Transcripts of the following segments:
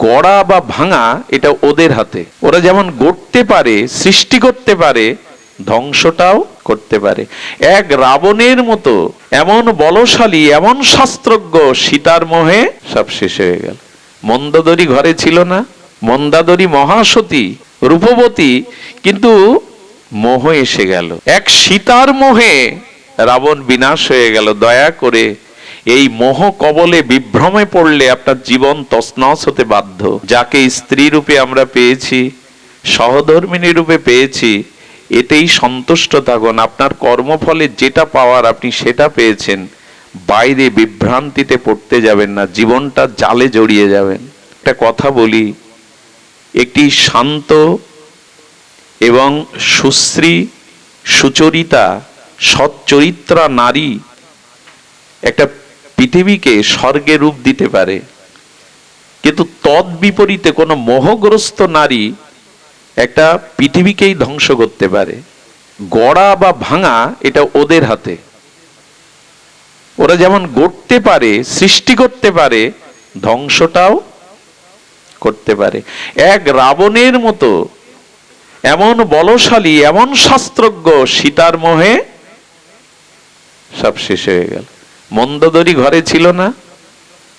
গড়া বা ভাঙা এটা ওদের হাতে। ওরা যেমন গড়তে পারে, সৃষ্টি করতে পারে, ধ্বংসটাও করতে পারে। এক রাবণের মতো এমন বলশালী, এমন শাস্ত্রজ্ঞ, সীতার মোহে সব শেষ হয়ে গেল। মন্দোদরী ঘরে ছিল না, মন্দাদরী মহাসতী, রূপবতী, কিন্তু মোহ এসে গেল। এক সীতার মোহে রাবণ বিনাশ হয়ে গেল। দয়া করে এই মোহ কবলে বিভ্রমে পড়লে আপনার জীবন তছনছ হতে বাধ্য। যাকে স্ত্রী রূপে আমরা পেয়েছি, সহধর্মিণী রূপে পেয়েছি, এতেই সন্তুষ্ট থাকুন। আপনার কর্মফলে যেটা পাওয়ার আপনি সেটা পেয়েছেন, বাইরে বিভ্রান্তিতে পড়তে যাবেন না, জীবনটা জালে জড়িয়ে যাবেন। একটা কথা বলি, একটি শান্ত এবং সুশ্রী, সুচরিতা, সচ্চরিত্রা নারী একটা পৃথিবীকে স্বর্গে রূপ দিতে পারে, কিন্তু তদ বিপরীতে কোনো মোহগ্রস্ত নারী একটা পৃথিবীকেই ধ্বংস করতে পারে। গড়া বা ভাঙা এটা ওদের হাতে। ওরা যেমন গড়তে পারে, সৃষ্টি করতে পারে, ধ্বংসটাও করতে পারে। এক রাবণের মতো এমন বলশালী, এমন শাস্ত্রজ্ঞ, সীতার মোহে সব শেষ হয়ে গেল। মন্দোদরী ঘরে ছিল না,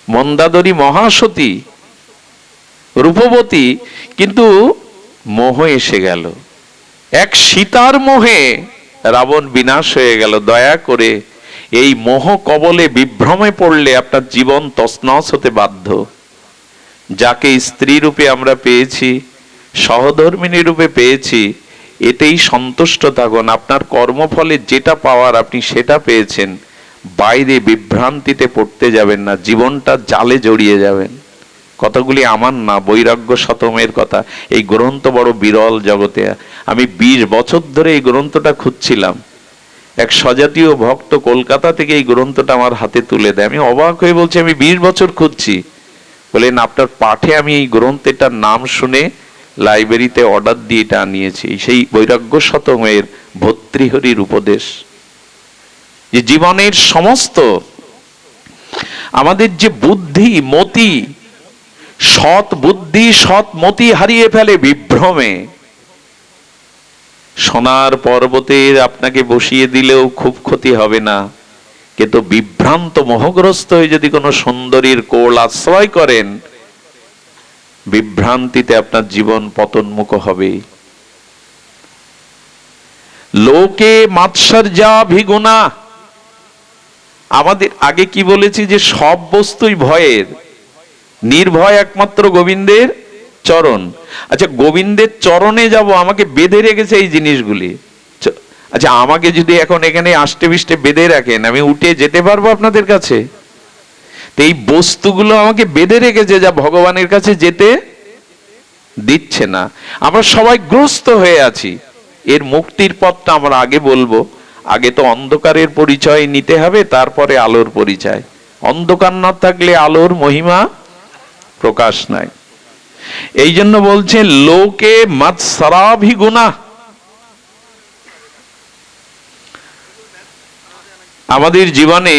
মন্দাদরী মহাসতী, রূপবতী, কিন্তু মোহ এসে গেল। এক সীতার মোহে রাবণ বিনাশ হয়ে গেল। দয়া করে এই মোহ কবলে বিভ্রমে পড়লে আপনার জীবন তছনছ হতে বাধ্য। যাকে স্ত্রী রূপে আমরা পেয়েছি, সহধর্মিণী রূপে পেয়েছি, এতেই সন্তুষ্ট থাকুন। আপনার কর্মফলে যেটা পাওয়ার আপনি সেটা পেয়েছেন, বাইরে বিভ্রান্তিতে পড়তে যাবেন না, জীবনটা জালে জড়িয়ে যাবেন। কথাগুলি আমার না, বৈরাগ্য শতমের কথা। এই গ্রন্থ বড় বিরল জগতে। আমি 20 বছর ধরে এই গ্রন্থটা খুঁজছিলাম। এক সজাতীয় ভক্ত কলকাতা থেকে এই গ্রন্থটা আমার হাতে তুলে দেয়। আমি অবাক হয়ে বলছি, আমি 20 বছর খুঁজছি। বলেন, আপনার পাঠে আমি এই গ্রন্থটার নাম শুনে লাইব্রেরিতে অর্ডার দিয়ে এটা আনিয়েছি। সেই বৈরাগ্য শতমের ভর্তৃহরির উপদেশ, যে জীবনের সমস্ত আমাদের যে বুদ্ধি মতি, সৎ বুদ্ধি সৎ মতি হারিয়ে ফেলে বিভ্রমে। সোনার পর্বতের আপনাকে বসিয়ে দিলেও খুব ক্ষতি হবে না, কিন্তু বিভ্রান্ত মোহগ্রস্ত হয়ে যদি কোনো সুন্দরীর কোল আশ্রয় করেন, বিভ্রান্তিতে আপনার জীবন পতনমুখ হবে। লোকে মাৎসর্যা ভিগুনা। আমাদের আগে কি বলেছি, যে সব বস্তুই ভয়ের, নির্ভয় একমাত্র গোবিন্দের চরণ। আচ্ছা, গোবিন্দের চরণে যাব, আমাকে বেঁধে রেখেছে এই জিনিসগুলি। আচ্ছা, আমাকে যদি এখন এখানে আষ্টে বিষ্টে বেঁধে রাখেন, আমি উঠে যেতে পারবো আপনাদের কাছে? তো এই বস্তুগুলো আমাকে বেঁধে রেখেছে, যা ভগবানের কাছে যেতে দিচ্ছে না। আমরা সবাই গ্রস্ত হয়ে আছি। এর মুক্তির পথটা আমরা আগে বলবো। আগে তো অন্ধকারের পরিচয় নিতে হবে, তারপরে আলোর পরিচয়। অন্ধকার না থাকলে আলোর মহিমা প্রকাশ নাই। এই জন্য বলছে লোকে মাৎসরাভিগুনা। আমাদের জীবনে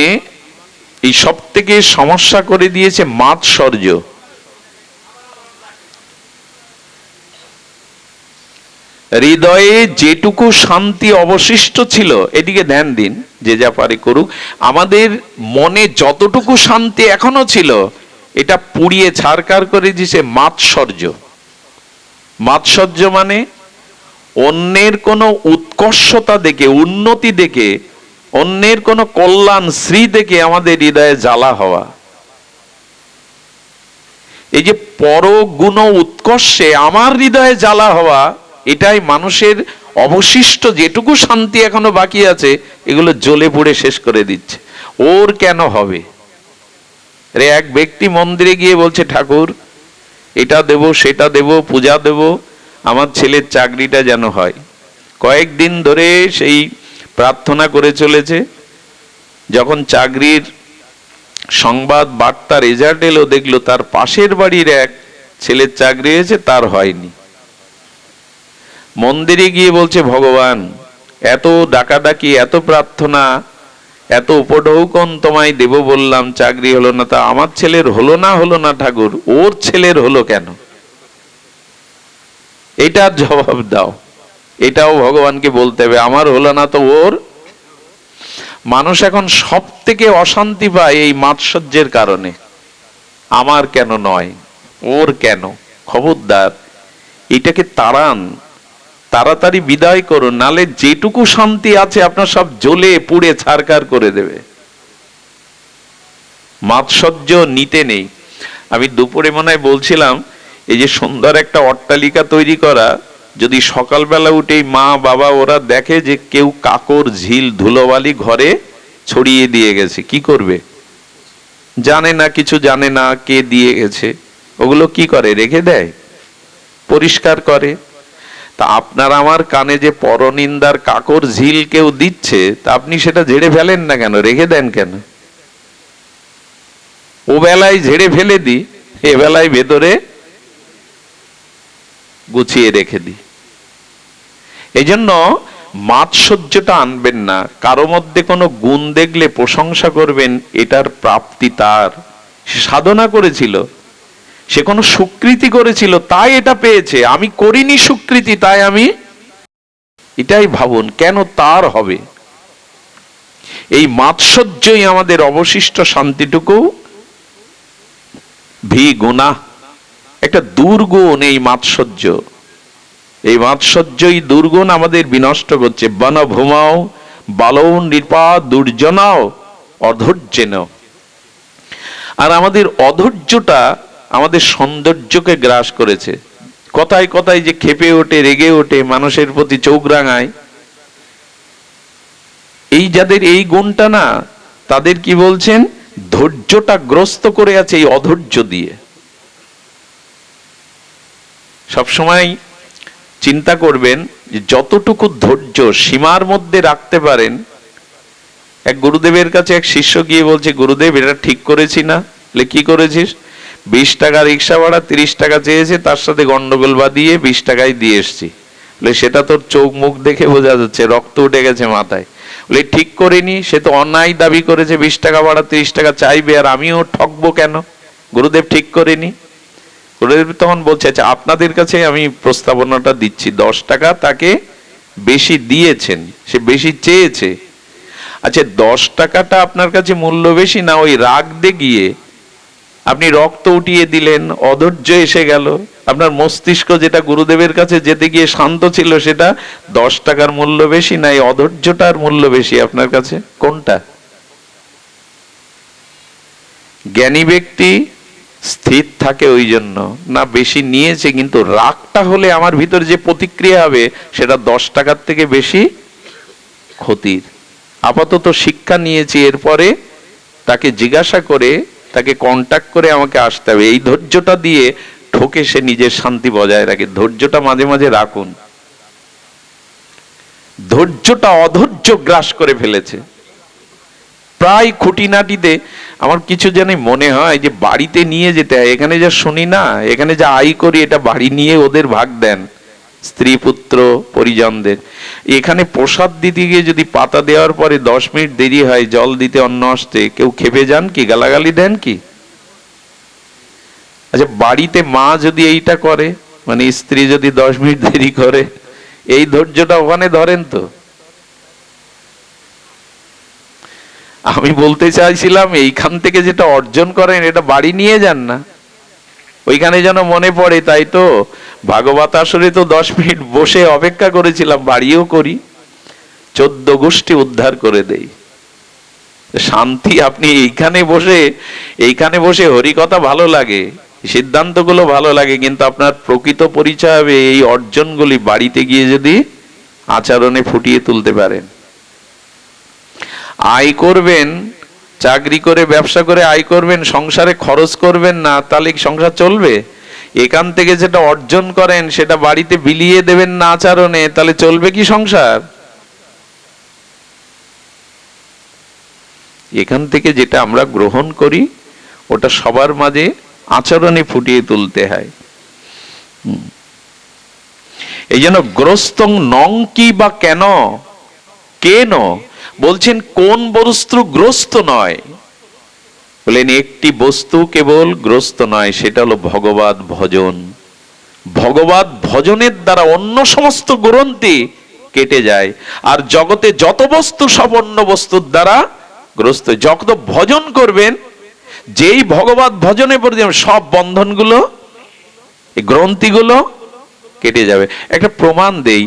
এই সব থেকে সমস্যা করে দিয়েছে মাৎসর্য। হৃদয়ে যেটুকু শান্তি অবশিষ্ট ছিল, এদিকে ধ্যান দিন, যে যা পারে করুক। আমাদের মনে যতটুকু শান্তি এখনো ছিল, এটা পুড়িয়ে ছারকার করে দিয়েছে মাৎসর্য। মাৎসর্য মানে অন্যের কোনো উৎকর্ষতা দেখে, উন্নতি দেখে, অন্যের কোনো কল্যাণ শ্রী দেখে আমাদের হৃদয়ে জ্বালা হওয়া। এই যে পরগুণ উৎকর্ষে আমার হৃদয়ে জ্বালা হওয়া, এটাই মানুষের অবশিষ্ট যেটুকু শান্তি এখনো বাকি আছে, এগুলো জ্বলে পুড়ে শেষ করে দিচ্ছে। ওর কেন হবে রে? এক ব্যক্তি মন্দিরে গিয়ে বলছে, ঠাকুর এটা দেব, সেটা দেব, পূজা দেব, আমার ছেলের চাকরিটা যেন হয়। কয়েকদিন ধরে সেই প্রার্থনা করে চলেছে। যখন চাকরির সংবাদ বার্তা রেজাল্ট এলো, দেখলো তার পাশের বাড়ির এক ছেলের চাকরি হয়েছে, তার হয়নি। মন্দিরে গিয়ে বলছে, ভগবান এত ডাকাডাকি, এত প্রার্থনা, এত উপঢৌকন তোমায় দেব বললাম, চাকরি হলো না। তা আমার ছেলের হলো না ঠাকুর, ওর ছেলের হলো কেন? এটার জবাব দাও। এটাও ভগবানকে বলতে হবে, আমার হলো না তো ওর। মানুষ এখন সব থেকে অশান্তি পায় এই মাৎসর্যের কারণে। আমার কেন নয়, ওর কেন? খবরদার, এটাকে তাড়ান, তাড়াতাড়ি বিদায় করুন, নালে যেটুকু শান্তি আছে আপনার সব জ্বলে পুড়ে ছারখার করে দেবে। মাৎসর্য নিতে নেই। আমি দুপুরে মনে হয় বলছিলাম, এই যে সুন্দর একটা অট্টালিকা তৈরি করা, যদি সকালবেলা উঠেই মা বাবা ওরা দেখে যে কেউ কাকর ঝিল ধুলোবালি ঘরে ছড়িয়ে দিয়ে গেছে, কি করবে? জানে না, কিছু জানে না কে দিয়ে গেছে, ওগুলো কি করে? রেখে দেয়, পরিষ্কার করে। তা আপনার আমার কানে যে পরনিন্দার কাকর ঝিল কেউ দিচ্ছে, তা আপনি সেটা ঝেড়ে ফেলেন না কেন? রেখে দেন কেন? ও বেলায় ঝেড়ে ফেলে দি, এ বেলায় ভেতরে গুছিয়ে রেখে দি। এই জন্য মাৎসর্যটা আনবেন না। কারো মধ্যে কোনো গুণ দেখলে প্রশংসা করবেন, এটার প্রাপ্তি তার। সে সাধনা করেছিল, সে কোনো সুকৃতি করেছিল, তাই এটা পেয়েছে। আমি করিনি সুকৃতি, তাই আমি, এটাই ভাবুন, কেন তার হবে? এই মাৎসর্যই আমাদের অবশিষ্ট শান্তিটুকু গুণা, একটা দুর্গুণ এই মাৎসর্য। এই মাৎসর্যই দুর্গুণ আমাদের বিনষ্ট করছে। বন ভূমাও বালৌ নৃপা দুর্জনাও অধৈর্যেন। আর আমাদের অধৈর্যটা আমাদের সৌন্দর্যকে গ্রাস করেছে। কথায় কথায় যে ক্ষেপে ওঠে, রেগে ওঠে, মানুষের প্রতি চোখ রাঙায়, এই যাদের এই গুণটা না, তাদের কি বলছেন? ধৈর্যটা গ্রস্ত করে আছে এই অধৈর্য দিয়ে। সবসময় চিন্তা করবেন যে যতটুকু ধৈর্য সীমার মধ্যে রাখতে পারেন। এক গুরুদেবের কাছে এক শিষ্য গিয়ে বলছে, গুরুদেব এটা ঠিক করেছি না? বলে কি করেছিস? 20 টাকা রিক্সা ভাড়া, 30 টাকা চেয়েছে, তার সাথে গন্ডগোল বাঁধিয়ে 20 টাকায় দিয়ে এসছি। বলে সেটা তোর চোখ মুখ দেখে বোঝা যাচ্ছে, রক্ত উঠে গেছে মাথায়। বলে ঠিক করিনি, সে তো অন্যায় দাবি করেছে, 20 টাকা ভাড়া 30 টাকা চাইবে, আর আমিও ঠকবো কেন? গুরুদেব ঠিক করিনি। গুরুদেব তখন বলছে, আচ্ছা আপনাদের কাছে আমি প্রস্তাবনাটা দিচ্ছি, 10 টাকা তাকে বেশি দিয়েছেন, সে বেশি চেয়েছে। আচ্ছা 10 টাকাটা আপনার কাছে মূল্য বেশি না ওই রাগ দেখিয়ে আপনি রক্ত উঠিয়ে দিলেন, অধৈর্য এসে গেল, আপনার মস্তিষ্ক যেটা গুরুদেবের কাছে যেতে গিয়ে শান্ত ছিল, সেটা 10 টাকার মূল্য বেশি না এই অধৈর্যটার মূল্য বেশি আপনার কাছে? কোনটা? জ্ঞানী ব্যক্তি স্থির থাকে ওই জন্য না, বেশি নিয়েছে, কিন্তু রাগটা হলে আমার ভিতর যে প্রতিক্রিয়া হবে সেটা 10 টাকার থেকে বেশি ক্ষতির। আপাতত শিক্ষা নিয়েছি, এরপরে তাকে জিজ্ঞাসা করে, তাকে কন্টাক্ট করে আমাকে আসতে হবে। এই ধৈর্যটা দিয়ে ঠকে সে নিজের শান্তি বজায় রাখে। ধৈর্যটা মাঝে মাঝে রাখুন। ধৈর্যটা অধৈর্য গ্রাস করে ফেলেছে। প্রায় খুঁটিনাটিতে আমার কিছু জানি মনে হয় যে বাড়িতে নিয়ে যেতে হয়। এখানে যা শুনি না, এখানে যা আয় করি, এটা বাড়ি নিয়ে ওদের ভাগ দেন, স্ত্রী পুত্র পরিজনদের। এখানে প্রসাদ দিতে গিয়ে যদি পাতা দেওয়ার পরে 10 মিনিট দেরি হয় জল দিতে, অন্ন আসতে, কেউ খেপে যান কি? গালাগালি দেন কি? আচ্ছা বাড়িতে মা যদি এইটা করে, মানে স্ত্রী যদি 10 মিনিট দেরি করে, এই ধৈর্যটা ওখানে ধরেন তো? আমি বলতে চাইছিলাম এইখান থেকে যেটা অর্জন করেন এটা বাড়ি নিয়ে যান না, ওইখানে যেন মনে পড়ে। তাই তো ভাগবত আসরে তো 10 মিনিট বসে অপেক্ষা করেছিলাম, বাড়িও করি, 14 গোষ্ঠী উদ্ধার করে দেই। শান্তি আপনি এইখানে বসে হরিকথা ভালো লাগে, সিদ্ধান্তগুলো ভালো লাগে, কিন্তু আপনার প্রকৃত পরিচয় হবে এই অর্জনগুলি বাড়িতে গিয়ে যদি আচরণে ফুটিয়ে তুলতে পারেন। আয় করবেন, চাকরি করে ব্যবসা করে আয় করবেন, সংসারে খরচ করবেন না, তাহলে সংসার চলবে? এখান থেকে যেটা অর্জন করেন সেটা বাড়িতে বিলিয়ে দেবেন না আচরণে, তাহলে চলবে কি সংসার? এখান থেকে যেটা আমরা গ্রহণ করি ওটা সবার মাঝে আচরণে ফুটিয়ে তুলতে হয়। এই জন্য গ্রস্তং নং কি বা কেন, কেন বলছেন কোন বস্তু গ্রস্ত নয়? বলেন একটি বস্তু কেবল গ্রস্ত নয়, সেটা হলো ভগবত ভজন। ভগবত ভজনের দ্বারা অন্য সমস্ত গ্রন্থি কেটে যায়। আর জগতে যত বস্তু সব অন্য বস্তুর দ্বারা গ্রস্ত। যত ভজন করবেন, যেই ভগবত ভজনে পড়ে সব বন্ধনগুলো, এই গ্রন্থিগুলো কেটে যাবে। একটা প্রমাণ দেই,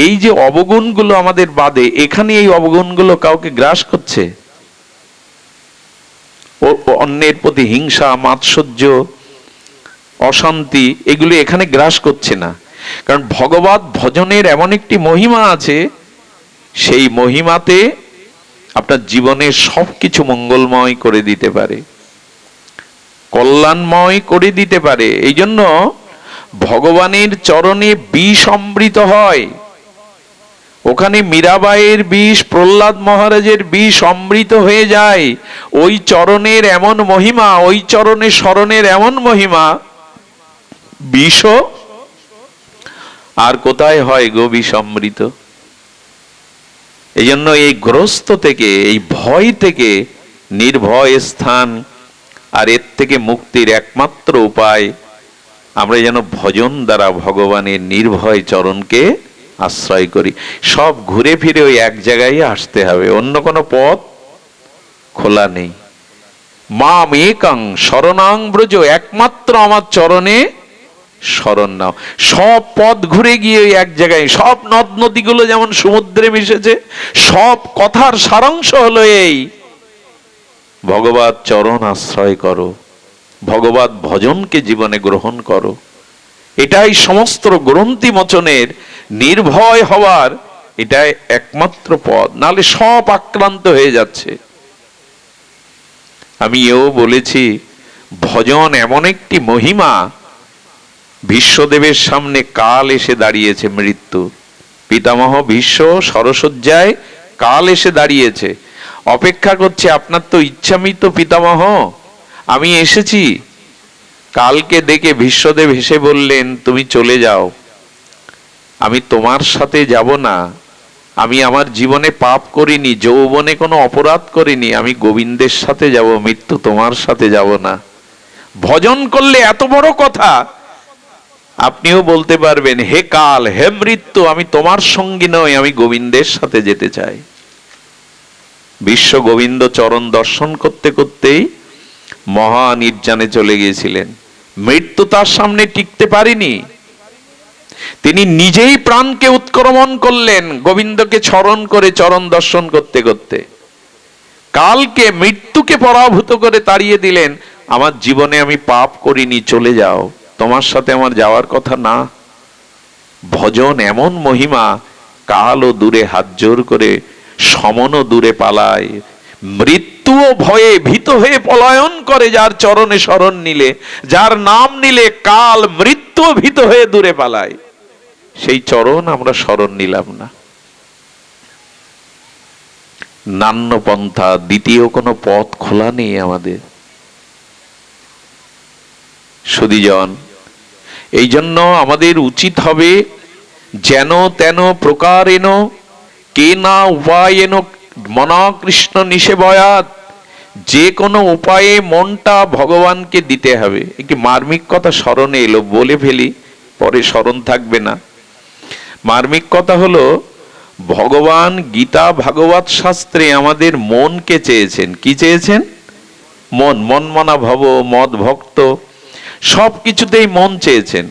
এই যে অবগুণগুলো আমাদের বাদে, এখানে এই অবগুণগুলো কাউকে গ্রাস করছে? অন্যের প্রতি হিংসা, মাৎসর্য, অশান্তি, এগুলো এখানে গ্রাস করছে না। কারণ ভগবত ভজনের এমন একটি মহিমা আছে, সেই মহিমাতে আপনার জীবনের সবকিছু মঙ্গলময় করে দিতে পারে, কল্যাণময় করে দিতে পারে। এই জন্য ভগবানের চরণে বিষ অমৃত হয়। ওখানে মীরাবাইয়ের বিষ, প্রহ্লাদ মহারাজের বিষ অমৃত হয়ে যায়। ওই চরণের এমন মহিমা, ওই চরণে স্মরণের এমন মহিমা, বিষ আর কোথায় হয় গো বিষ অমৃত? এই জন্য এই গ্রস্ত থেকে, এই ভয় থেকে নির্ভয় স্থান, আর এর থেকে মুক্তির একমাত্র উপায় আমরা যেন ভজন দ্বারা ভগবানের নির্ভয় চরণকে আশ্রয় করি। সব ঘুরে ফিরে ওই এক জায়গায় আসতে হবে, অন্য কোনো পথ খোলা নেই। মাম একাং শরণাং ব্রজ, একমাত্র আমার চরণে শরণ নাও। সব পথ ঘুরে গিয়ে ওই এক জায়গায়, সব নদ নদীগুলো যেমন সমুদ্রে মিশেছে, সব কথার সারাংশ হলো এই, ভগবত চরণ আশ্রয় করো, ভগবত ভজনকে জীবনে গ্রহণ করো। এটাই সমস্ত গ্রন্থি মোচনের, নির্ভয় হওয়ার এটাই একমাত্র পথ। নাহলে সব আক্রান্ত হয়ে যাচ্ছে। আমি এও বলেছি, ভজন এমন একটি মহিমা, ভীষ্মদেবের সামনে কাল এসে দাঁড়িয়েছে, মৃত্যু। পিতামহ ভীষ্ম সরসজ্জায় কাল এসে দাঁড়িয়েছে, অপেক্ষা করছে, আপনার তো ইচ্ছামিত পিতামহ, আমি এসেছি। কালকে দেখে ভীষ্মদেব হেসে বললেন, তুমি চলে যাও, আমি তোমার সাথে যাব না। আমি আমার জীবনে পাপ করিনি, যৌবনে কোনো অপরাধ করিনি, আমি গোবিন্দের সাথে যাব, মৃত্যু তোমার সাথে যাব না। ভজন করলে এত বড় কথা, আপনিও বলতে পারবেন, হে কাল, হে মৃত্যু, আমি তোমার সঙ্গী নই, আমি গোবিন্দের সাথে যেতে চাই। বিশ্ব গোবিন্দ চরণ দর্শন করতে করতেই মহা নির্জানে চলে গিয়েছিলেন। মৃত্যু তার সামনে টিকতে পারেনি। তিনি নিজেই প্রাণকে উৎক্রমণ করলেন গোবিন্দকে স্মরণ করে, চরণ দর্শন করতে করতে। কালকে, মৃত্যুকে পরাভূত করে তাড়িয়ে দিলেন, আমার জীবনে আমি পাপ করিনি, চলে যাও, তোমার সাথে আমার যাওয়ার কথা না। ভজন এমন মহিমা, কালও দূরে হাত জোর করে, সমনও দূরে পালায়, মৃত্যুও ভয়ে ভীত হয়ে পলায়ন করে। যার চরণে শরণ নিলে, যার নাম নিলে, কাল মৃত্যু ভীত হয়ে দূরে পালায়। সেই চরণ আমরা শরণ নিলাম না। নান্য পন্থা, দ্বিতীয় কোনো পথ খোলা নেই আমাদের। সুধীজন, এই জন্য আমাদের উচিত হবে, যেন তেন প্রকারেণ কেনা উপায়েন মনা কৃষ্ণ নিষেবয়াৎ, যে কোনো উপায়ে মনটা ভগবানকে দিতে হবে। একটি মার্মিক কথা স্মরণে এলো, বলে ফেলি, পরে স্মরণ থাকবে না। মার্মিক কথা হলো, ভগবান গীতা ভাগবত শাস্ত্রে আমাদের মনকে চেয়েছেন। কি চেয়েছেন? মন। মন মনা ভব, মদ ভক্ত, সব কিছুতেই মন চেয়েছেন।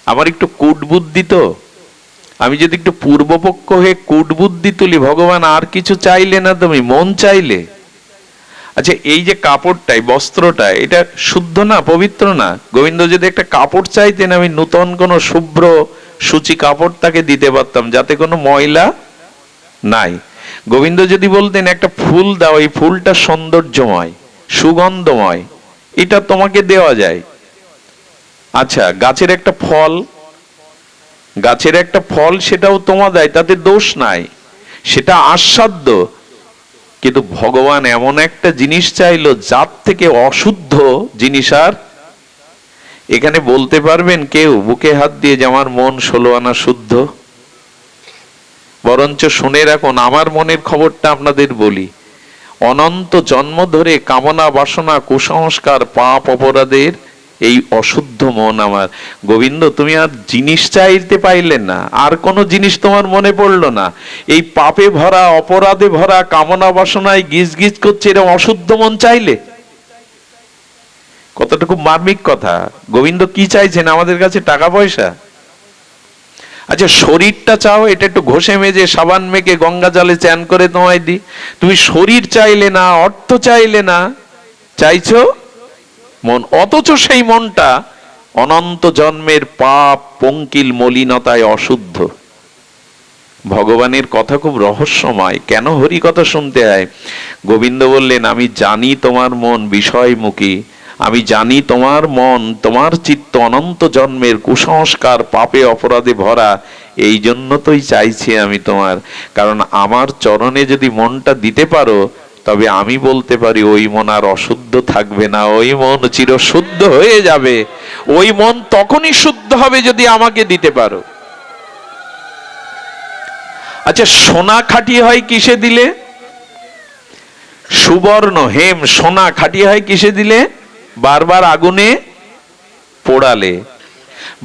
আমার একটু কূট বুদ্ধি, তো আমি যদি একটু পূর্বপক্ষ হয়ে কূট বুদ্ধি তুলি, ভগবান আর কিছু চাইলে না, তুমি মন চাইলে। আচ্ছা, এই যে কাপড়টাই, বস্ত্রটা, এটা শুদ্ধ না, পবিত্র না? গোবিন্দ যদি একটা কাপড় চাইতেন, আমি নূতন কোনো শুভ্র সূচি কাপড় তাকে দিতে পারতাম, যাতে কোনো ময়লা নাই। গোবিন্দ যদি বলতেন একটা ফুল দাও, এই ফুলটা সৌন্দর্যময়, সুগন্ধময়, এটা তোমাকে দেওয়া যায়। আচ্ছা, গাছের একটা ফল, গাছের একটা ফল, সেটাও তোমা দেয়, তাতে দোষ নাই, সেটা আস্বাদ্য। কিন্তু ভগবান এমন একটা জিনিস চাইলো, যার থেকে অশুদ্ধ জিনিস আর। এখানে বলতে পারবেন কেউ বুকে হাত দিয়ে যে আমার মন 16 আনা শুদ্ধ? বরঞ্চ শুনে রাখুন, আমার মনের খবরটা আপনাদের বলি। অনন্ত জন্ম ধরে কামনা বাসনা কুসংস্কার পাপ অপরাধের এই অশুদ্ধ মন আমার। গোবিন্দ, তুমি আর জিনিস চাইতে পাইলে না, আর কোনো জিনিস তোমার মনে পড়লো না। এই পাপে ভরা অপরাধে ভরা কামনা বাসনায় গিজ গিজ করছে এরকম অশুদ্ধ মন চাইলে? কতটুকু মার্মিক কথা। গোবিন্দ কি চাইছেন আমাদের কাছে? টাকা পয়সা? আচ্ছা, শরীরটা চাও, এটা একটু ঘষে মেজে সাবান মেখে গঙ্গা জলে চান করে তোমায় দি। তুমি শরীর চাইলে না, অর্থ চাইলে না, চাইছো মন। অথচ সেই মনটা অনন্ত জন্মের পাপ পঙ্কিল মলিনতায় অশুদ্ধ। ভগবানের কথা খুব রহস্যময়। কেন হরি কথা শুনতে হয়? গোবিন্দ বললেন, আমি জানি তোমার মন বিষয়মুখী, আমি জানি তোমার মন, তোমার চিত্ত অনন্ত জন্মের কুসংস্কার পাপে অপরাধে ভরা। এই জন্য তোই চাইছি আমি তোমার। কারণ আমার চরণে যদি মনটা দিতে পারো, তবে আমি বলতে পারি ওই মন আর অশুদ্ধ থাকবে না, ওই মন চিরশুদ্ধ হয়ে যাবে। ওই মন তখনই শুদ্ধ হবে যদি আমাকে দিতে পারো। আচ্ছা, সোনা খাঁটি হয় কিসে দিলে? সুবর্ণ হেম সোনা খাঁটি হয় কিসে দিলে? বারবার আগুনে পোড়ালে।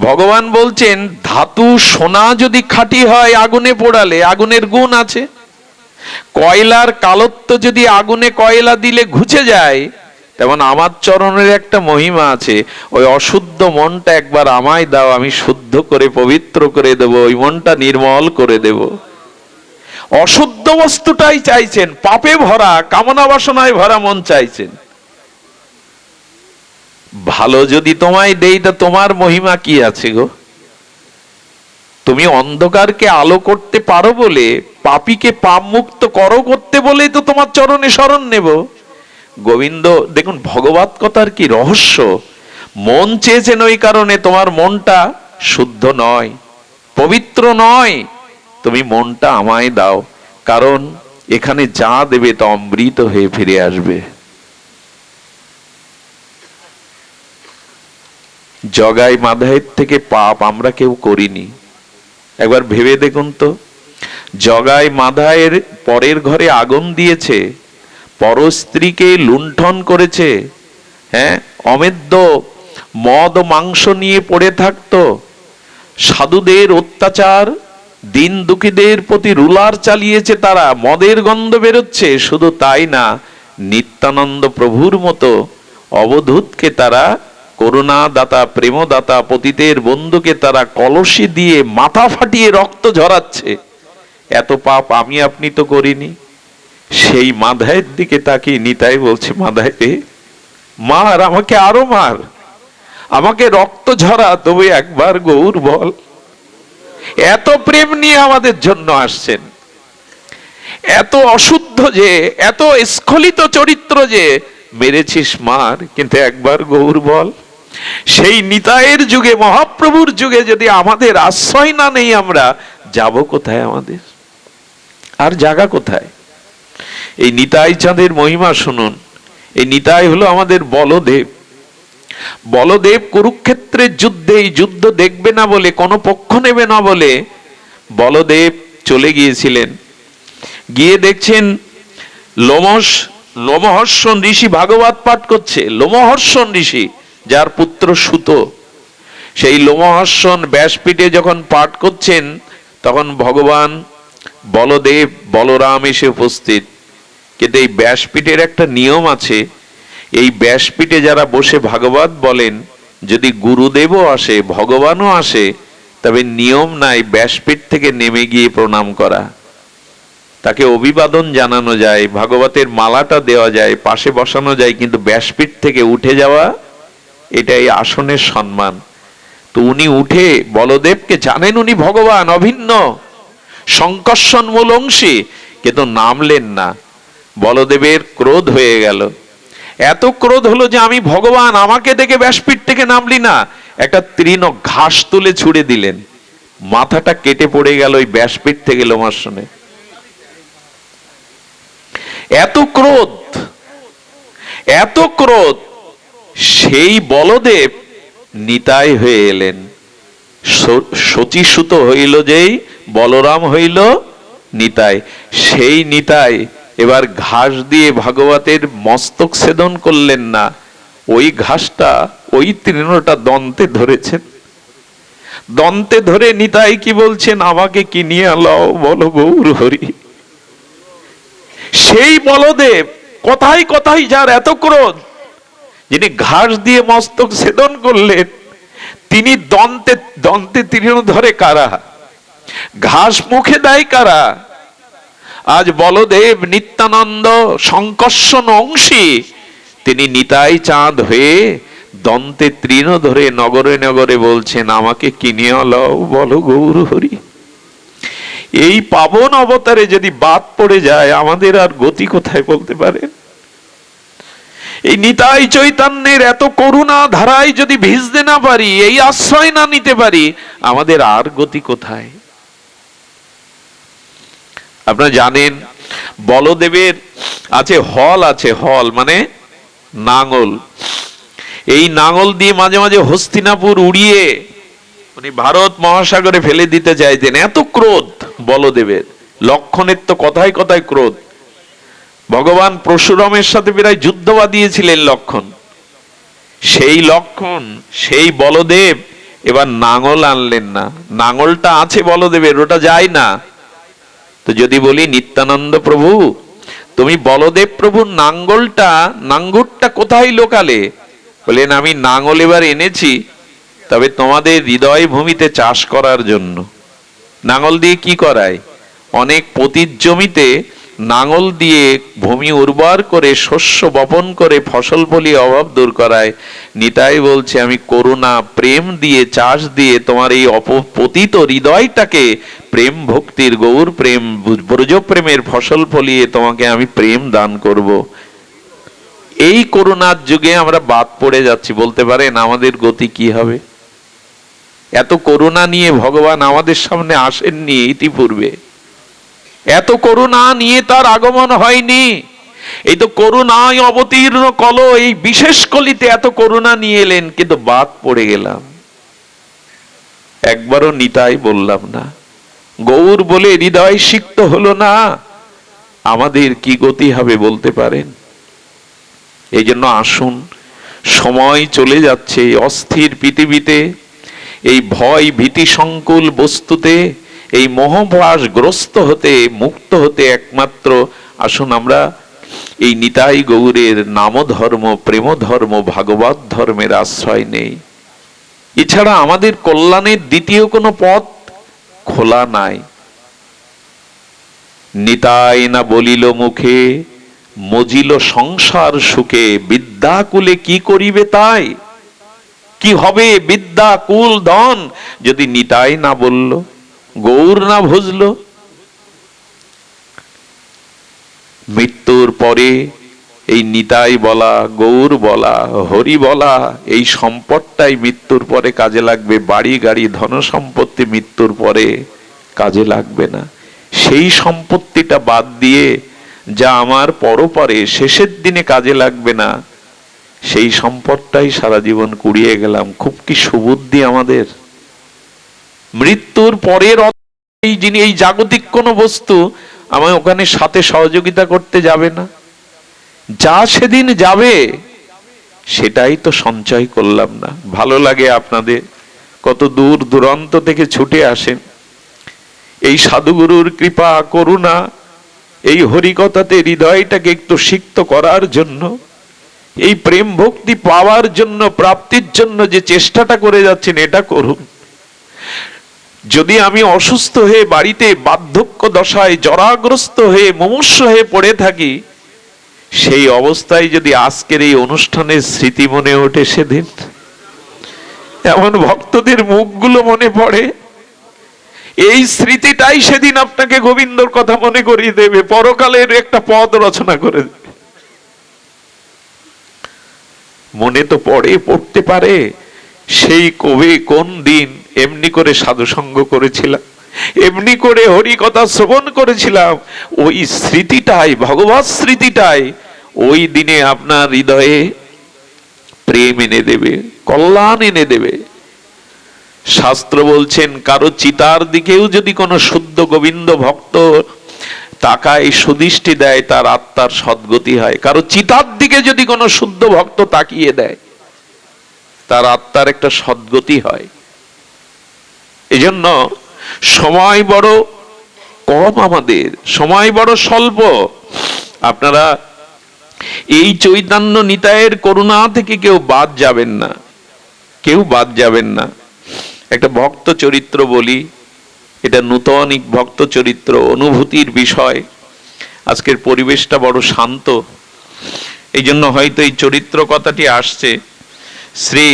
ভগবান বলছেন, ধাতু সোনা যদি খাঁটি হয় আগুনে পোড়ালে আগুনের গুণ আছে। কয়লার কালত্ব যদি আগুনে কয়লা দিলে ঘুচে যায়, তেমন আমার চরণের একটা মহিমা আছে। ওই অশুদ্ধ মনটা একবার আমায় দাও, আমি শুদ্ধ করে পবিত্র করে দেব, ওই মনটা নির্মল করে দেব। অশুদ্ধ বস্তুটাই চাইছেন, পাপে ভরা কামনা বাসনায় ভরা মন চাইছেন। ভালো যদি তোমায় দেই, তা তোমার মহিমা কি আছে গো? তুমি অন্ধকারকে আলো করতে পারো বলে, পাপীকে পাপ মুক্ত করো করতে বলেই তো তোমার চরণে শরণ নেব। গোবিন্দ দেখুন ভগবত কথার কি রহস্য। মন চেয়েছেন ওই কারণে তোমার মনটা শুদ্ধ নয়, পবিত্র নয়। তুমি মনটা আমায় দাও, কারণ এখানে যা দেবে তা অমৃত হয়ে ফিরে আসবে। জগাই মাধাইয়ের থেকে পাপ আমরা কেউ করিনি। একবার ভেবে দেখুন তো, জগাই মাধাইয়ের পরের ঘরে আগুন দিয়েছে, পর স্ত্রীকে লুণ্ঠন করেছে, হ্যাঁ, অমেদ্য মদ মাংস নিয়ে পড়ে থাকতো, সাধুদের অত্যাচার, দিন দুঃখীদের প্রতি রুলার চালিয়েছে তারা, মদের গন্ধ বেরোচ্ছে। শুধু তাই না, নিত্যানন্দ প্রভুর মতো অবধূতকে তারা, করুণাদাতা প্রেমদাতা পতিতের বন্ধুকে তারা কলসি দিয়ে মাথা ফাটিয়ে রক্ত ঝরাচ্ছে। এত পাপ আমি আপনি তো করিনি। সেই মাধায়ের দিকে তাকিয়ে নিতাই বলছে, মাধায় রে, মার, আমাকে আরো মার, আমাকে রক্ত ঝরা, তবে একবার গৌর বল। এত প্রেম নিয়ে আমাদের জন্য আসছেন, এত অশুদ্ধ যে, এত স্খলিত চরিত্র যে, মেরেছিস মার, কিন্তু একবার গৌর বল। সেই নিতাইয়ের যুগে, মহাপ্রভুর যুগে যদি আমাদের আশ্রয় না নেই, আমরা যাব কোথায়? আমাদের আর জায়গা কোথায়? এই নিতাই চাঁদের মহিমা শুনুন। এই নিতাই হলো আমাদের বলদেব। বলদেব কুরুক্ষেত্রের যুদ্ধে, এই যুদ্ধ দেখবে না বলে, কোনো পক্ষ নেবে না বলে বলদেব চলে গিয়েছিলেন। গিয়ে দেখছেন লোমহর্ষণ ঋষি ভাগবত পাঠ করছে। লোমহর্ষণ ঋষি, যার পুত্র সুত, সেই লোমহর্ষণ ব্যাসপীঠে যখন পাঠ করছেন, তখন ভগবান বলদেব বলরাম এসে উপস্থিত। কিন্তু এই ব্যাসপীঠের একটা নিয়ম আছে, এই ব্যাসপীঠে যারা বসে ভাগবত বলেন, যদি গুরুদেবও আসে, ভগবানও আসে, তবে নিয়ম নাই ব্যাসপীঠ থেকে নেমে গিয়ে প্রণাম করা। তাকে অভিবাদন জানানো যায়, ভাগবতের মালাটা দেওয়া যায়, পাশে বসানো যায়, কিন্তু ব্যাসপীঠ থেকে উঠে যাওয়া, এটাই আসনের সম্মান। তো উনি উঠে, বলদেবকে জানেন উনি ভগবান অভিন্ন, সংকর্ষণ মূল অংশী, কিন্তু নামলেন না। বলদেবের ক্রোধ হয়ে গেল। এত ক্রোধ হলো যে, আমি ভগবান, আমাকে দেখে ব্যাসপীঠ থেকে নামলি না। একটা তৃণ ঘাস তুলে ছুড়ে দিলেন, মাথাটা কেটে পড়ে গেল ওই ব্যাসপীঠ থেকে লোমাসনে। এত ক্রোধ, এত ক্রোধ। সেই বলদেব নিতাই হয়ে এলেন। শচীসুত হইল যেই, বলরাম হইল নিতাই, সেই নিতাই এবার ঘাস দিয়ে ভাগবতের মস্তক ছেদন করলেন না, ওই ঘাসটা ওই তৃণটা দন্তে ধরেছেন। দন্তে ধরে নিতাই কি বলছেন, আমাকে কি নিয়ে লও বলো গৌর হরি। সেই বলদেব কথায় কথায় যার এত ক্রোধ, যিনি ঘাস দিয়ে মস্তক ছেদন করলেন, তিনি দন্তে দন্তে তৃণ ধরে কারা, ঘাস মুখে দেয় কারা? আজ বলদেব নিত্যানন্দ সংকর্ষণ অংশী, তিনি নিতাই চাঁদ হয়ে দন্তে তৃণ ধরে নগরে নগরে বলছেন, আমাকে কিনে লও বলো গৌর হরি। এই পাবন অবতারে যদি বাদ পড়ে যায়, আমাদের আর গতি কোথায় বলতে পারেন? এই নিতাই চৈতন্যের এত করুণা ধারায় যদি ভিজতে না পারি, এই আশ্রয় না নিতে পারি, আমাদের আর গতি কোথায়? আপনারা জানেন বলদেবের আছে হল, আছে হল মানে নাঙল। এই নাঙল দিয়ে মাঝে মাঝে হস্তিনাপুর উড়িয়ে উনি ভারত মহাসাগরে ফেলে দিতে চাইতেন, এত ক্রোধ বলদেবের। লক্ষণের তো কথায় কথায় ক্রোধ। ভগবান পরশুরামের সাথে প্রায় যুদ্ধ বাঁধিয়েছিলেন লক্ষণ। সেই লক্ষণ, সেই বলদেব এবার নাঙল আনলেন না। নাঙলটা আছে বলদেবের, ওটা যায় না। তো যদি বলি নিত্যানন্দ প্রভু, তুমি বলদেব প্রভু নাঙ্গলটা কোথায় লোকালে? বলেন, আমি নাঙল এবার এনেছি, তবে তোমাদের হৃদয় ভূমিতে চাষ করার জন্য। নাঙল দিয়ে কি করায়? অনেক পতির জমিতে নাঙল দিয়ে ভূমি উর্বর করে শস্য বপন করে ফসল ফলিয়ে অভাব দূর করায়। নিতাই বলছে, আমি করুণা প্রেম দিয়ে চাষ দিয়ে তোমার এই অপতিত হৃদয়টাকে প্রেম ভক্তির, গৌর প্রেম, ব্রজ প্রেমের ফসল ফলিয়ে তোমাকে আমি প্রেম দান করব। এই করুণার যুগে আমরা বাদ পড়ে যাচ্ছি। বলতে পারেন আমাদের গতি কি হবে? এত করুণা নিয়ে ভগবান আমাদের সামনে আসেননি ইতিপূর্বে, এত করুণা নিয়ে তার আগমন হয়নি। এই তো করুণায় অবতীর্ণ কল, এই বিশেষ কলিতে এত করুণা নিয়ে এলেন, কিন্তু বাদ পড়ে গেলাম। একবারও নিতাই বললাম না, গৌর বলে হৃদয় সিক্ত হলো না। আমাদের কি গতি হবে বলতে পারেন? এই জন্য আসুন, সময় চলে যাচ্ছে অস্থির পৃথিবীতে, এই ভয় ভীতি সংকুল বস্তুতে, এই মোহভাসগ্রস্ত হতে মুক্ত হতে একমাত্র আসুন আমরা এই নিতাই গৌরের নাম ধর্ম, প্রেম ধর্ম, ভাগবত ধর্মের আশ্রয় নেই। এছাড়া আমাদের কল্যাণের দ্বিতীয় কোনো পথ খোলা নাই। নিতাই না বলিল মুখে, মজিল সংসার সুখে, বিদ্যাকুলে কি করিবে তাই? কি হবে বিদ্যা কুল ধন যদি নিতাই না বলল, গৌর না ভজল? মৃত্যুর পরে এই নিতাই বলা, গৌর বলা, হরি বলা, এই সম্পদটাই মৃত্যুর পরে কাজে লাগবে। বাড়ি গাড়ি ধন সম্পত্তি মৃত্যুর পরে কাজে লাগবে না। সেই সম্পত্তিটা বাদ দিয়ে যা আমার পরপরে শেষের দিনে কাজে লাগবে না, সেই সম্পদটাই সারা জীবন কুড়িয়ে গেলাম। খুব কি সুবুদ্ধি আমাদের! মৃত্যুর পরের এই যিনি, এই জাগতিক কোনো বস্তু আমার ওখানে সাথে সহযোগিতা করতে যাবে না। যা সেদিন যাবে সেটাই তো সঞ্চয় করলাম না। ভালো লাগে আপনাদের, কত দূর দূরান্ত থেকে ছুটে আসেন এই সাধুগুরুর কৃপা করুণা, এই হরিকথাতে হৃদয়টাকে একটু সিক্ত করার জন্য, এই প্রেম ভক্তি পাওয়ার জন্য, প্রাপ্তির জন্য যে চেষ্টাটা করে যাচ্ছেন, এটা করুন। যদি আমি অসুস্থ হয়ে বাড়িতে বার্ধক্য দশায় জরাগ্রস্ত হয়ে মুমূর্ষ হয়ে পড়ে থাকি, সেই অবস্থায় যদি আজকের এই অনুষ্ঠানের স্মৃতি মনে ওঠে, সেদিন এমন ভক্তদের মুখগুলো মনে পড়ে, এই স্মৃতিটাই সেদিন আপনাকে গোবিন্দর কথা মনে করিয়ে দেবে, পরকালের একটা পদ রচনা করে দেবে। মনে তো পড়তে পারে সেই কবে কোন দিন এমনি করে সাধুসঙ্গ করেছিলাম, এমনি করে হরি কথা শ্রবণ করেছিলাম। ওই স্মৃতিটাই, ভগবত স্মৃতিটাই ওই দিনে আপনার হৃদয়ে প্রেম এনে দেবে, কল্যাণ এনে দেবে। শাস্ত্র বলছেন, কারো চিতার দিকেও যদি কোনো শুদ্ধ গোবিন্দ ভক্ত তাকায়, সুদৃষ্টি দেয়, তার আত্মার সদ্গতি হয়। কারো চিতার দিকে যদি কোনো শুদ্ধ ভক্ত তাকিয়ে দেয়, তার আত্মার একটা সদ্গতি হয়। এজন্য সময় বড় কম, আমাদের সময় বড় স্বল্প। আপনারা এই চৈতন্য নিতায়ের করুণা থেকে কেউ বাদ যাবেন না, কেউ বাদ যাবেন না। একটা ভক্ত চরিত্র বলি, এটা নূতনিক ভক্ত চরিত্র, অনুভূতির বিষয়। আজকের পরিবেশটা বড় শান্ত, এই জন্য হয়তো এই চরিত্র কথাটি আসছে। শ্রী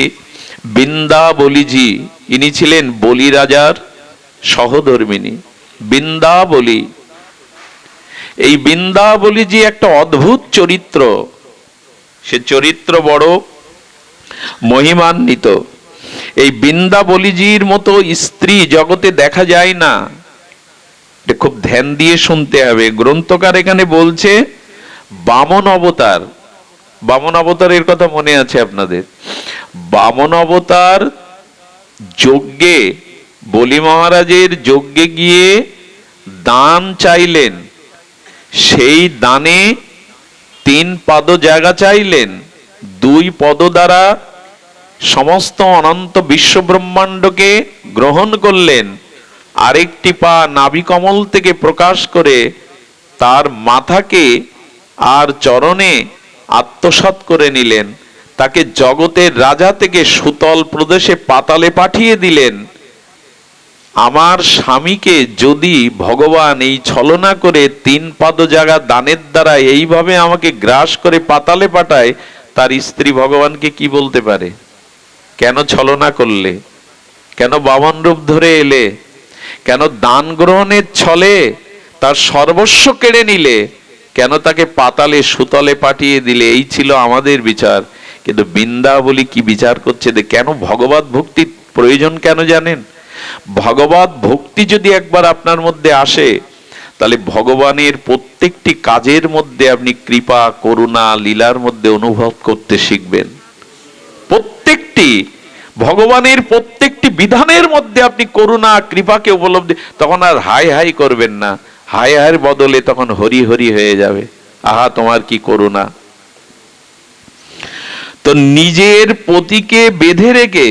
বৃন্দাবলীজি, ইনি ছিলেন বলি রাজার সহধর্মিনী। বৃন্দাবলী, এই বৃন্দাবলীজি একটা অদ্ভুত চরিত্র। সে চরিত্র বড় মহিমান্বিত। এই বৃন্দাবলীজির মতো স্ত্রী জগতে দেখা যায় না। এটা খুব ধ্যান দিয়ে শুনতে হবে। গ্রন্থকার এখানে বলছে বামন অবতার। বামন অবতারের কথা মনে আছে আপনাদের? বামন অবতার যজ্ঞে, বলি মহারাজের যজ্ঞে গিয়ে দান চাইলেন। সেই দানে 3 পদ জায়গা চাইলেন। 2 পদ দ্বারা সমস্ত অনন্ত বিশ্ব ব্রহ্মাণ্ডকে গ্রহণ করলেন। আরেকটি পা নাভিকমল থেকে প্রকাশ করে তার মাথাকে আর চরণে আত্মসাৎ করে নিলেন। তাকে জগতের রাজা থেকে সুতল প্রদেশে পাতালে পাঠিয়ে দিলেন। আমার স্বামীকে যদি ভগবান এই ছলনা করে 3 পদ জায়গা দানের দ্বারা এইভাবে আমাকে গ্রাস করে পাতালে পাঠায়, তার স্ত্রী ভগবানকে কি বলতে পারে? কেন ছলনা করলে? কেন বামন রূপ ধরে এলে? কেন দান গ্রহণের ছলে তার সর্বস্ব কেড়ে নিলে? কেন তাকে পাতালে সুতলে পাঠিয়ে দিলে? এই ছিল আমাদের বিচার। কিন্তু বৃন্দাবলী কি বিচার করছে? কেন ভগবত ভক্তির প্রয়োজন কেন জানেন? ভগবত ভক্তি যদি একবার আপনার মধ্যে আসে, তাহলে ভগবানের প্রত্যেকটি কাজের মধ্যে আপনি কৃপা, করুণা, লীলার মধ্যে অনুভব করতে শিখবেন। প্রত্যেকটি ভগবানের প্রত্যেকটি বিধানের মধ্যে আপনি করুণা, কৃপাকে উপলব্ধি, তখন আর হাই হাই করবেন না। হাই হাইয়ের বদলে তখন হরি হরি হয়ে যাবে। আহা, তোমার কি করুণা! তো নিজের পতিকে বেঁধে রেখে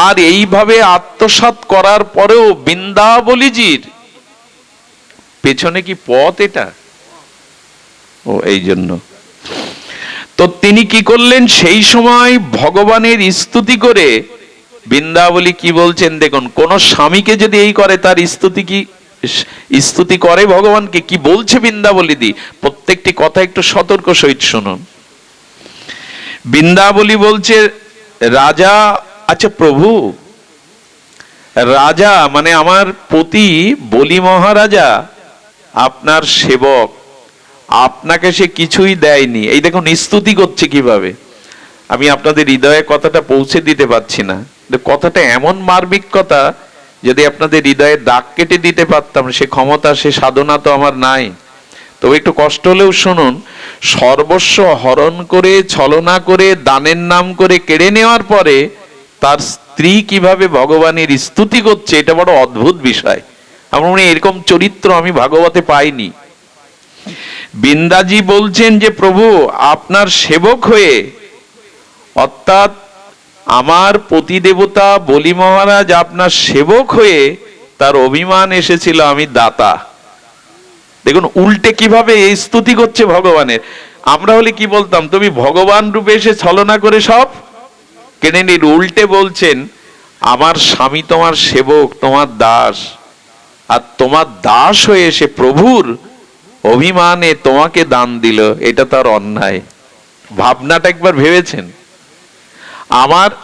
আর এইভাবে আত্মসাৎ করার পরেও বৃন্দাবলীজির পেছনে কি পথ এটা? ও এই জন্য তো তিনি কি করলেন? সেই সময় ভগবানের স্তুতি করে বৃন্দাবলী কি বলছেন দেখুন। কোন স্বামীকে যদি এই করে, তার স্তুতি করে ভগবানকে, কি বলছে বৃন্দাবলী দি, প্রত্যেকটি কথা একটু সতর্ক সহিত শুনুন। বৃন্দাবলী বলছে, রাজা, আচ্ছা প্রভু, রাজা মানে আমার পতি বলি মহারাজা আপনার সেবক, আপনাকে সে কিছুই দেয়নি। এই দেখুন স্তুতি করছে কিভাবে। আমি আপনাদের হৃদয়ে কথাটা পৌঁছে দিতে পারছি না। কথাটা এমন মার্মিক কথা, যদি আপনাদের হৃদয়ে দাগ কেটে দিতে পারতাম, সে ক্ষমতা, সে সাধনা তো আমার নাই। তবে একটু কষ্ট হলেও শুনুন। সর্বস্ব হরণ করে, ছলনা করে, দানের নাম করে কেড়ে নেওয়ার পরে তার স্ত্রী কিভাবে ভগবানের স্তুতি করছে, এটা বড় অদ্ভুত বিষয়। আমার মনে হয় এরকম চরিত্র আমি ভাগবতে পাইনি। বৃন্দাজি বলছেন যে প্রভু, আপনার সেবক হয়ে, অর্থাৎ আমার পতি দেবতা বলি মহারাজ আপনার সেবক হয়ে তার অভিমান এসেছিল আমি দাতা। দেখুন উল্টে কিভাবে এই স্তুতি করছে ভগবানের। আমরা হলে কি বলতাম? তুমি ভগবান রূপে এসে ছলনা করে সব কেড়ে নিন। উল্টে বলছেন আমার স্বামী তোমার সেবক, তোমার দাস, আর তোমার দাস হয়ে এসে প্রভুর অভিমানে তোমাকে দান দিল, এটা তার অন্যায়। ভাবনাটা একবার ভেবেছেন?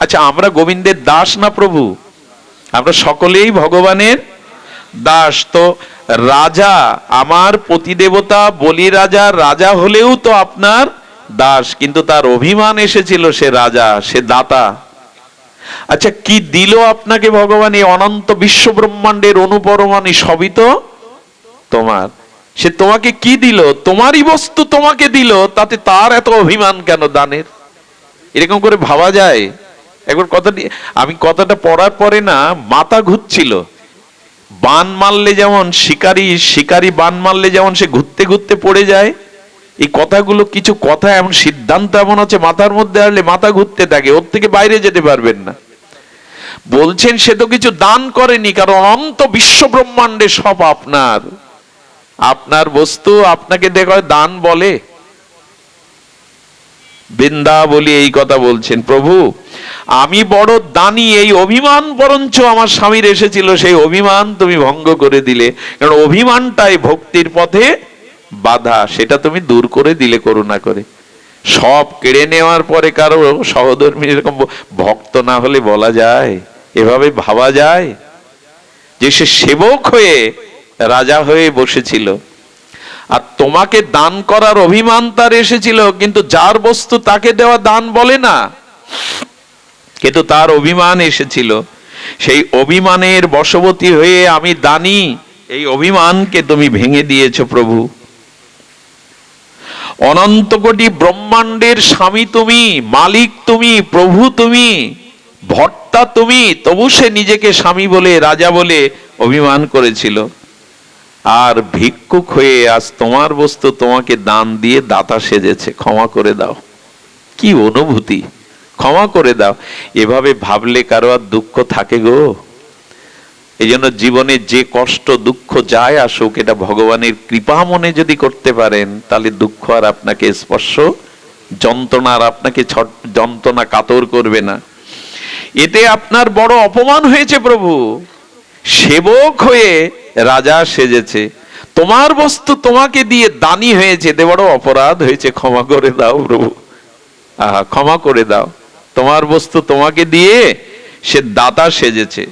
আচ্ছা, আমরা গোবিন্দের দাস না প্রভু? আমরা সকলেই ভগবানের দাস। তো রাজা, আমার পতিদেবতা বলি রাজা, রাজা হলেও তো আপনার দাস, কিন্তু তার অভিমান এসেছিল সে রাজা, সে দাতা। আচ্ছা, কি দিল আপনাকে ভগবান? এই অনন্ত বিশ্ব ব্রহ্মাণ্ডের অনুপরমাণু সবই তো তোমার। সে তোমাকে কি দিল? তোমারই বস্তু তোমাকে দিল, তাতে তার এত অভিমান কেন দানের? এরকম করে ভাবা যায়? একবার কথাটি, আমি কথাটা পড়ার পরে না মাথা ঘুরছিল। বান মারলে যেমন শিকারি বান মারলে যেমন সে ঘুরতে ঘুরতে পড়ে যায়, এই কথাগুলো কিছু কথা এমন সিদ্ধান্ত এমন আছে মাথার মধ্যে আসলে মাথা ঘুরতে থাকে, ওর থেকে বাইরে যেতে পারবেন না। বলছেন সে তো কিছু দান করেনি, কারণ অনন্ত বিশ্ব ব্রহ্মাণ্ডে সব আপনার, আপনার বস্তু আপনাকে দেখে দান বলে? বৃন্দাবলী এই কথা বলছেন, প্রভু আমি বড় দানি, এই অভিমান বরঞ্চ আমার স্বামীর এসেছিল, সেই অভিমান তুমি ভঙ্গ করে দিলে, কারণ অভিমানটাই ভক্তির পথে বাধা, সেটা তুমি দূর করে দিলে করুণা করে। সব কেড়ে নেওয়ার পরে কারো সহধর্মী এরকম ভক্ত না হলে বলা যায়, এভাবে ভাবা যায় যে সে সেবক হয়ে রাজা হয়ে বসেছিল, আর তোমাকে দান করার অভিমান তার এসেছিল, কিন্তু যার বস্তু তাকে দেওয়া দান বলে না, কিন্তু তার অভিমান এসেছিল। সেই অভিমানের বশবর্তী হয়ে আমি দানি, এই অভিমানকে তুমি ভেঙে দিয়েছো প্রভু। অনন্ত কোটি ব্রহ্মাণ্ডের স্বামী তুমি, মালিক তুমি, প্রভু তুমি, ভর্তা তুমি, তবু সে নিজেকে স্বামী বলে রাজা বলে অভিমান করেছিল। আর ভিক্ষুক হয়ে আজ তোমার বস্তু তোমাকে দান দিয়ে দাতা সেজেছে, ক্ষমা করে দাও। কি অনুভূতি, ক্ষমা করে দাও। এভাবে ভাবলে কারো আর দুঃখ থাকে গো? এই জন্য জীবনে যে কষ্ট দুঃখ যায় আসুক, এটা ভগবানের কৃপা মনে যদি করতে পারেন, তাহলে দুঃখ আর আপনাকে স্পর্শ, যন্ত্রণা আর আপনাকে যন্ত্রণা কাতর করবে না। এতে আপনার বড় অপমান হয়েছে প্রভু, সেবক হয়ে রাজা সেজেছে, তোমার বস্তু তোমাকে দিয়ে দানি হয়েছে, এতে বড় অপরাধ হয়েছে, ক্ষমা করে দাও প্রভু। আহা, ক্ষমা করে দাও। তোমার বস্তু তোমাকে দিয়ে সে দাতা সেজেছে,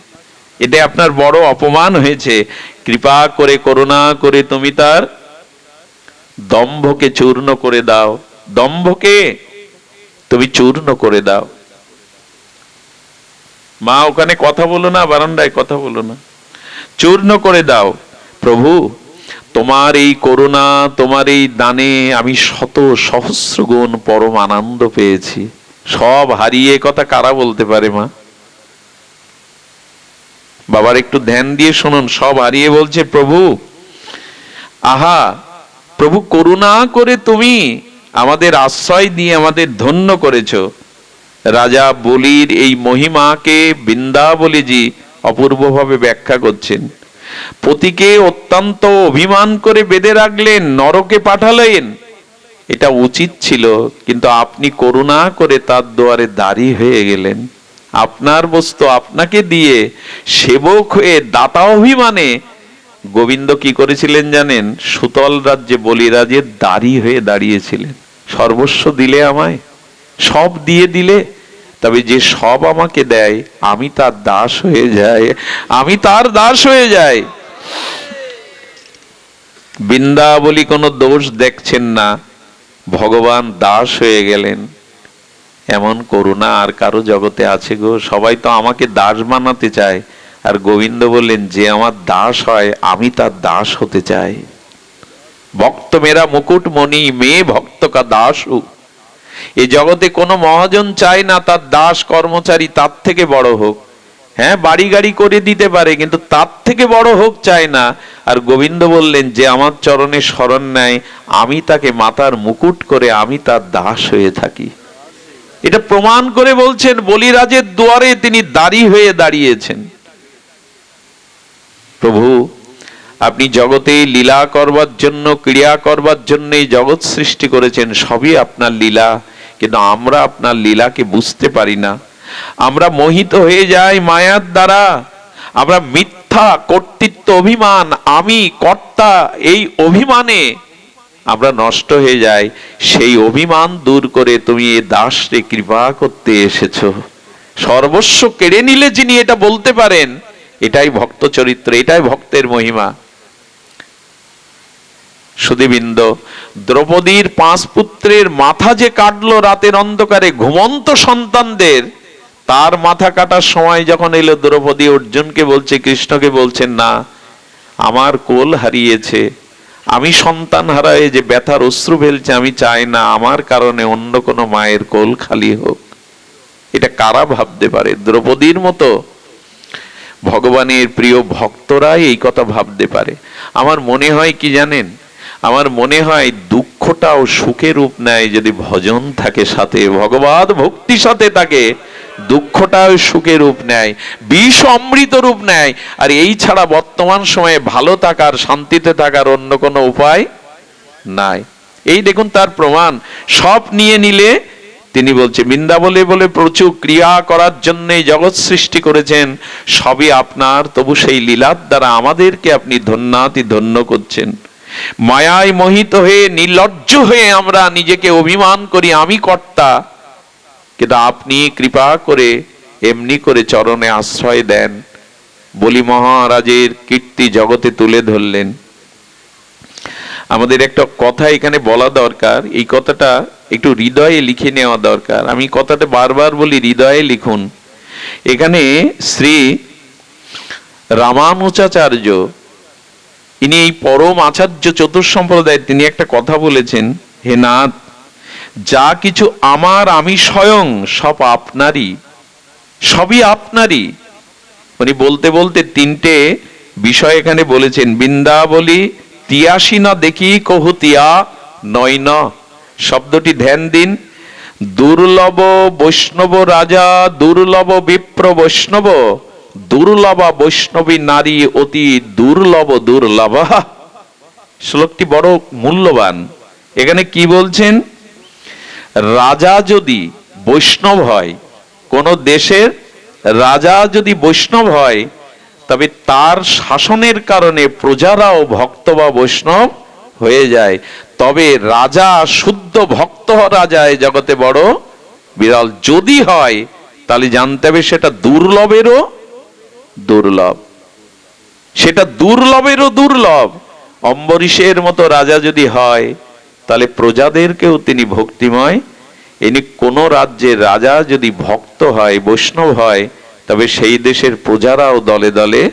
এটা আপনার বড় অপমান হয়েছে। কৃপা করে করুণা করে তুমি তার দম্ভকে চূর্ণ করে দাও, দম্ভকে তুমি চূর্ণ করে দাও। মা ওখানে কথা বলো না, বারান্দায় কথা বলো না, চূর্ণ করে দাও। প্রভু তোমার এই করুণা, তোমার এই দানে আমি শত সহস্র গুণ পরম আনন্দ পেয়েছি। সব হারিয়ে কথা কারা বলতে পারে মা? বাবার একটু ধ্যান দিয়ে শুনুন, সব হারিয়ে বলছে প্রভু, আহা প্রভু করুণা করে তুমি আমাদের আশ্রয় দিয়ে আমাদের ধন্য করেছো। রাজা বলির এই মহিমাকে বৃন্দাবলীজি অপূর্বভাবে ব্যাখ্যা করছেন। পতিকে অত্যন্ত অভিমান করে বেঁধে রাখলেন, নরকে পাঠালেন, এটা উচিত ছিল, কিন্তু আপনি করুণা করে তার দুয়ারে দাঁড়ি হয়ে গেলেন। আপনার বস্তু আপনাকে দিয়ে সেবক হয়ে দাতা অভিমানে গোবিন্দ কি করেছিলেন জানেন? সুতল রাজ্যে বলিরাজের দাঁড়ি হয়ে দাঁড়িয়েছিলেন। সর্বস্ব দিলে আমায়, সব দিয়ে দিলে, তবে যে সব আমাকে দেয় আমি তার দাস হয়ে যাই, আমি তার দাস হয়ে যাই। বৃন্দাবলী কোনো দোষ দেখছেন না, ভগবান দাস হয়ে গেলেন। এমন করুণা আর কারো জগতে আছে গো? সবাই তো আমাকে দাস বানাতে চায়, আর গোবিন্দ বললেন যে আমার দাস হয় আমি তার দাস হতে চাই। ভক্ত মেরা মুকুট মণি, মেয়ে ভক্ত কা দাস হু। এই জগতে কোনো মহাজন চায় না তার দাস কর্মচারী তার থেকে বড় হোক। হ্যাঁ, বাড়ি গাড়ি করে দিতে পারে, কিন্তু তার থেকে বড় হোক চায় না। আর গোবিন্দ বললেন যে আমার চরণে শরণ নেয়, আমি তাকে মাথার মুকুট করে আমি তার দাস হয়ে থাকি। এটা প্রমাণ করে বলছেন, বলিরাজের দুয়ারে তিনি দাঁড়ি হয়ে দাঁড়িয়েছেন। প্রভু আপনি জগতে লীলা করবার জন্য, ক্রিয়া করবার জন্য জগৎ সৃষ্টি করেছেন, সবই আপনার লীলা, কিন্তু আমরা আপনার লীলাকে বুঝতে পারি না। আমরা মোহিত হয়ে যাই মায়ার দ্বারা। আমরা মিথ্যা কর্তৃত্ব অভিমান, আমি কর্তা, এই অভিমানে আমরা নষ্ট হয়ে যাই। সেই অভিমান দূর করে তুমি এ দাসকে কৃপা করতে এসেছো। সর্বস্ব কেড়ে নিলে যিনি এটা বলতে পারেন, এটাই ভক্ত চরিত্র, এটাই ভক্তের মহিমা। সুধীবৃন্দ, দ্রৌপদীর 5 পুত্রের মাথা যে কাটলো রাতের অন্ধকারে ঘুমন্ত সন্তানদের, তার মাথা কাটার সময় যখন এলো, দ্রৌপদী অর্জুনকে বলছে, কৃষ্ণকে বলছেন, না আমার কোল হারিয়েছে, আমি সন্তান হারায় যে ব্যথার অশ্রু ফেলছে, আমি চাই না আমার কারণে অন্য কোনো মায়ের কোল খালি হোক। এটা কারা ভাবতে পারে? দ্রৌপদীর মতো ভগবানের প্রিয় ভক্তরাই এই কথা ভাবতে পারে। আমার মনে হয় কি জানেন, আমার মনে হয় দুঃখটাও সুখে রূপ নেয় যদি ভজন থাকে সাথে, ভগবত ভক্তি সাথে থাকে, দুঃখটাও সুখে রূপ নেয়, বিষ অমৃত রূপ নেয়। আর এই ছাড়া বর্তমান সময়ে ভালো থাকার, শান্তিতে থাকার অন্য কোনো উপায় নাই। এই দেখুন তার প্রমাণ। সব নিয়ে নিলে তিনি বলছে বৃন্দাবনে বলে প্রচুর ক্রিয়া করার জন্য জগৎ সৃষ্টি করেছেন, সবই আপনার, তবু সেই লীলার দ্বারা আমাদেরকে আপনি ধন্যাতি ধন্য করছেন। মায়ায় মোহিত হয়ে নির্লজ্জ হয়ে আমরা নিজেকে অভিমান করি আমি কর্তা, কিন্তু আপনি কৃপা করে এমনি করে চরণে আশ্রয় দেন, বলি মহারাজের কীর্তি জগতে তুলে ধরলেন। আমাদের একটা কথা এখানে বলা দরকার, এই কথাটা একটু হৃদয়ে লিখে নেওয়া দরকার। আমি কথাটা বারবার বলি, হৃদয়ে লিখুন। এখানে শ্রী রামানুজাচার্য, ইনি এই পরম আচার্য চতুর্সম্প্রদায়, তিনি একটা কথা বলেছেন, হে নাথ, যা কিছু আমার আমি স্বয়ং সব আপনারই, সবই আপনারই। উনি বলতে বলতে তিনটে বিষয় এখানে বলেছেন। বৃন্দাবলী তিয়াসী না দেখি কহু তিয়া নয় ন, শব্দটি ধ্যান দিন। দুর্লভ বৈষ্ণব রাজা, দুর্লভ বিপ্র বৈষ্ণব, দুর্লভা বৈষ্ণবী নারী অতি দুর্লভ দুর্লভা। শ্লোকটি বড় মূল্যবান। এখানে কি বলছেন, রাজা যদি বৈষ্ণব হয়, কোন দেশের রাজা যদি বৈষ্ণব হয়, তবে তার শাসনের কারণে প্রজারাও ভক্ত বা বৈষ্ণব হয়ে যায়। তবে রাজা শুদ্ধ ভক্ত রাজায় জগতে বড় বিরল। যদি হয় তাহলে জানতে হবে সেটা দুর্লভেরও দুর্লভ, সেটা দুর্লভেরও দুর্লভ। অম্বরীশের মতো রাজা যদি হয়, তাহলে প্রজাদেরকেও তিনি ভক্তিময়। ইনি কোন রাজ্যের রাজা যদি ভক্ত হয়, বৈষ্ণব হয়, তবে সেই দেশের প্রজারাও দলে দলে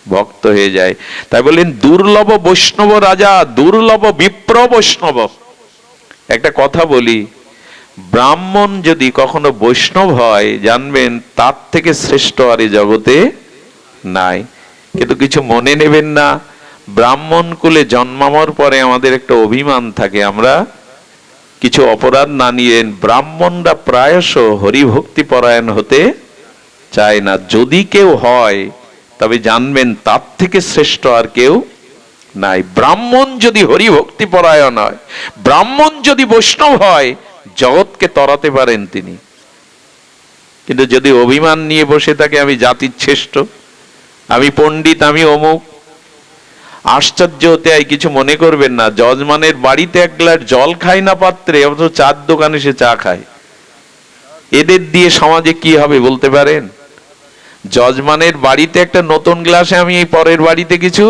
ভক্ত হয়ে যায়। তাই বলেন দুর্লভ বৈষ্ণব রাজা, দুর্লভ বিপ্র বৈষ্ণব। একটা কথা বলি, ব্রাহ্মণ যদি কখনো বৈষ্ণব হয়, জানবেন তার থেকে শ্রেষ্ঠ আর এই জগতে নাই। কিন্তু কিছু মনে নেবেন না, ব্রাহ্মণ কুলে জন্মানোর পরে আমাদের একটা অভিমান থাকে, আমরা কিছু অপরাধ না নিয়েন, ব্রাহ্মণরা প্রায়শ হরিভক্তি পরায়ণ হতে চায় না। যদি কেউ হয় তবে জানবেন তার থেকে শ্রেষ্ঠ আর কেউ নাই। ব্রাহ্মণ যদি হরিভক্তি পরায়ণ হয়, ব্রাহ্মণ যদি বৈষ্ণব হয়, জগৎকে তরাতে পারেন তিনি। কিন্তু যদি অভিমান নিয়ে বসে থাকে, আমি জাতির শ্রেষ্ঠ, আমি পণ্ডিত, আমি অমুক, আশ্চর্য হতে হয়। কিছু মনে করবেন না, যজমানের বাড়িতে এক গ্লাস জল খায় না পাত্রে, অথচ চার দোকানে সে চা খায়। এদের দিয়ে সমাজে কি হবে বলতে পারেন? যজমানের বাড়িতে একটা নতুন গ্লাসে আমি এই পরের বাড়িতে কিছু,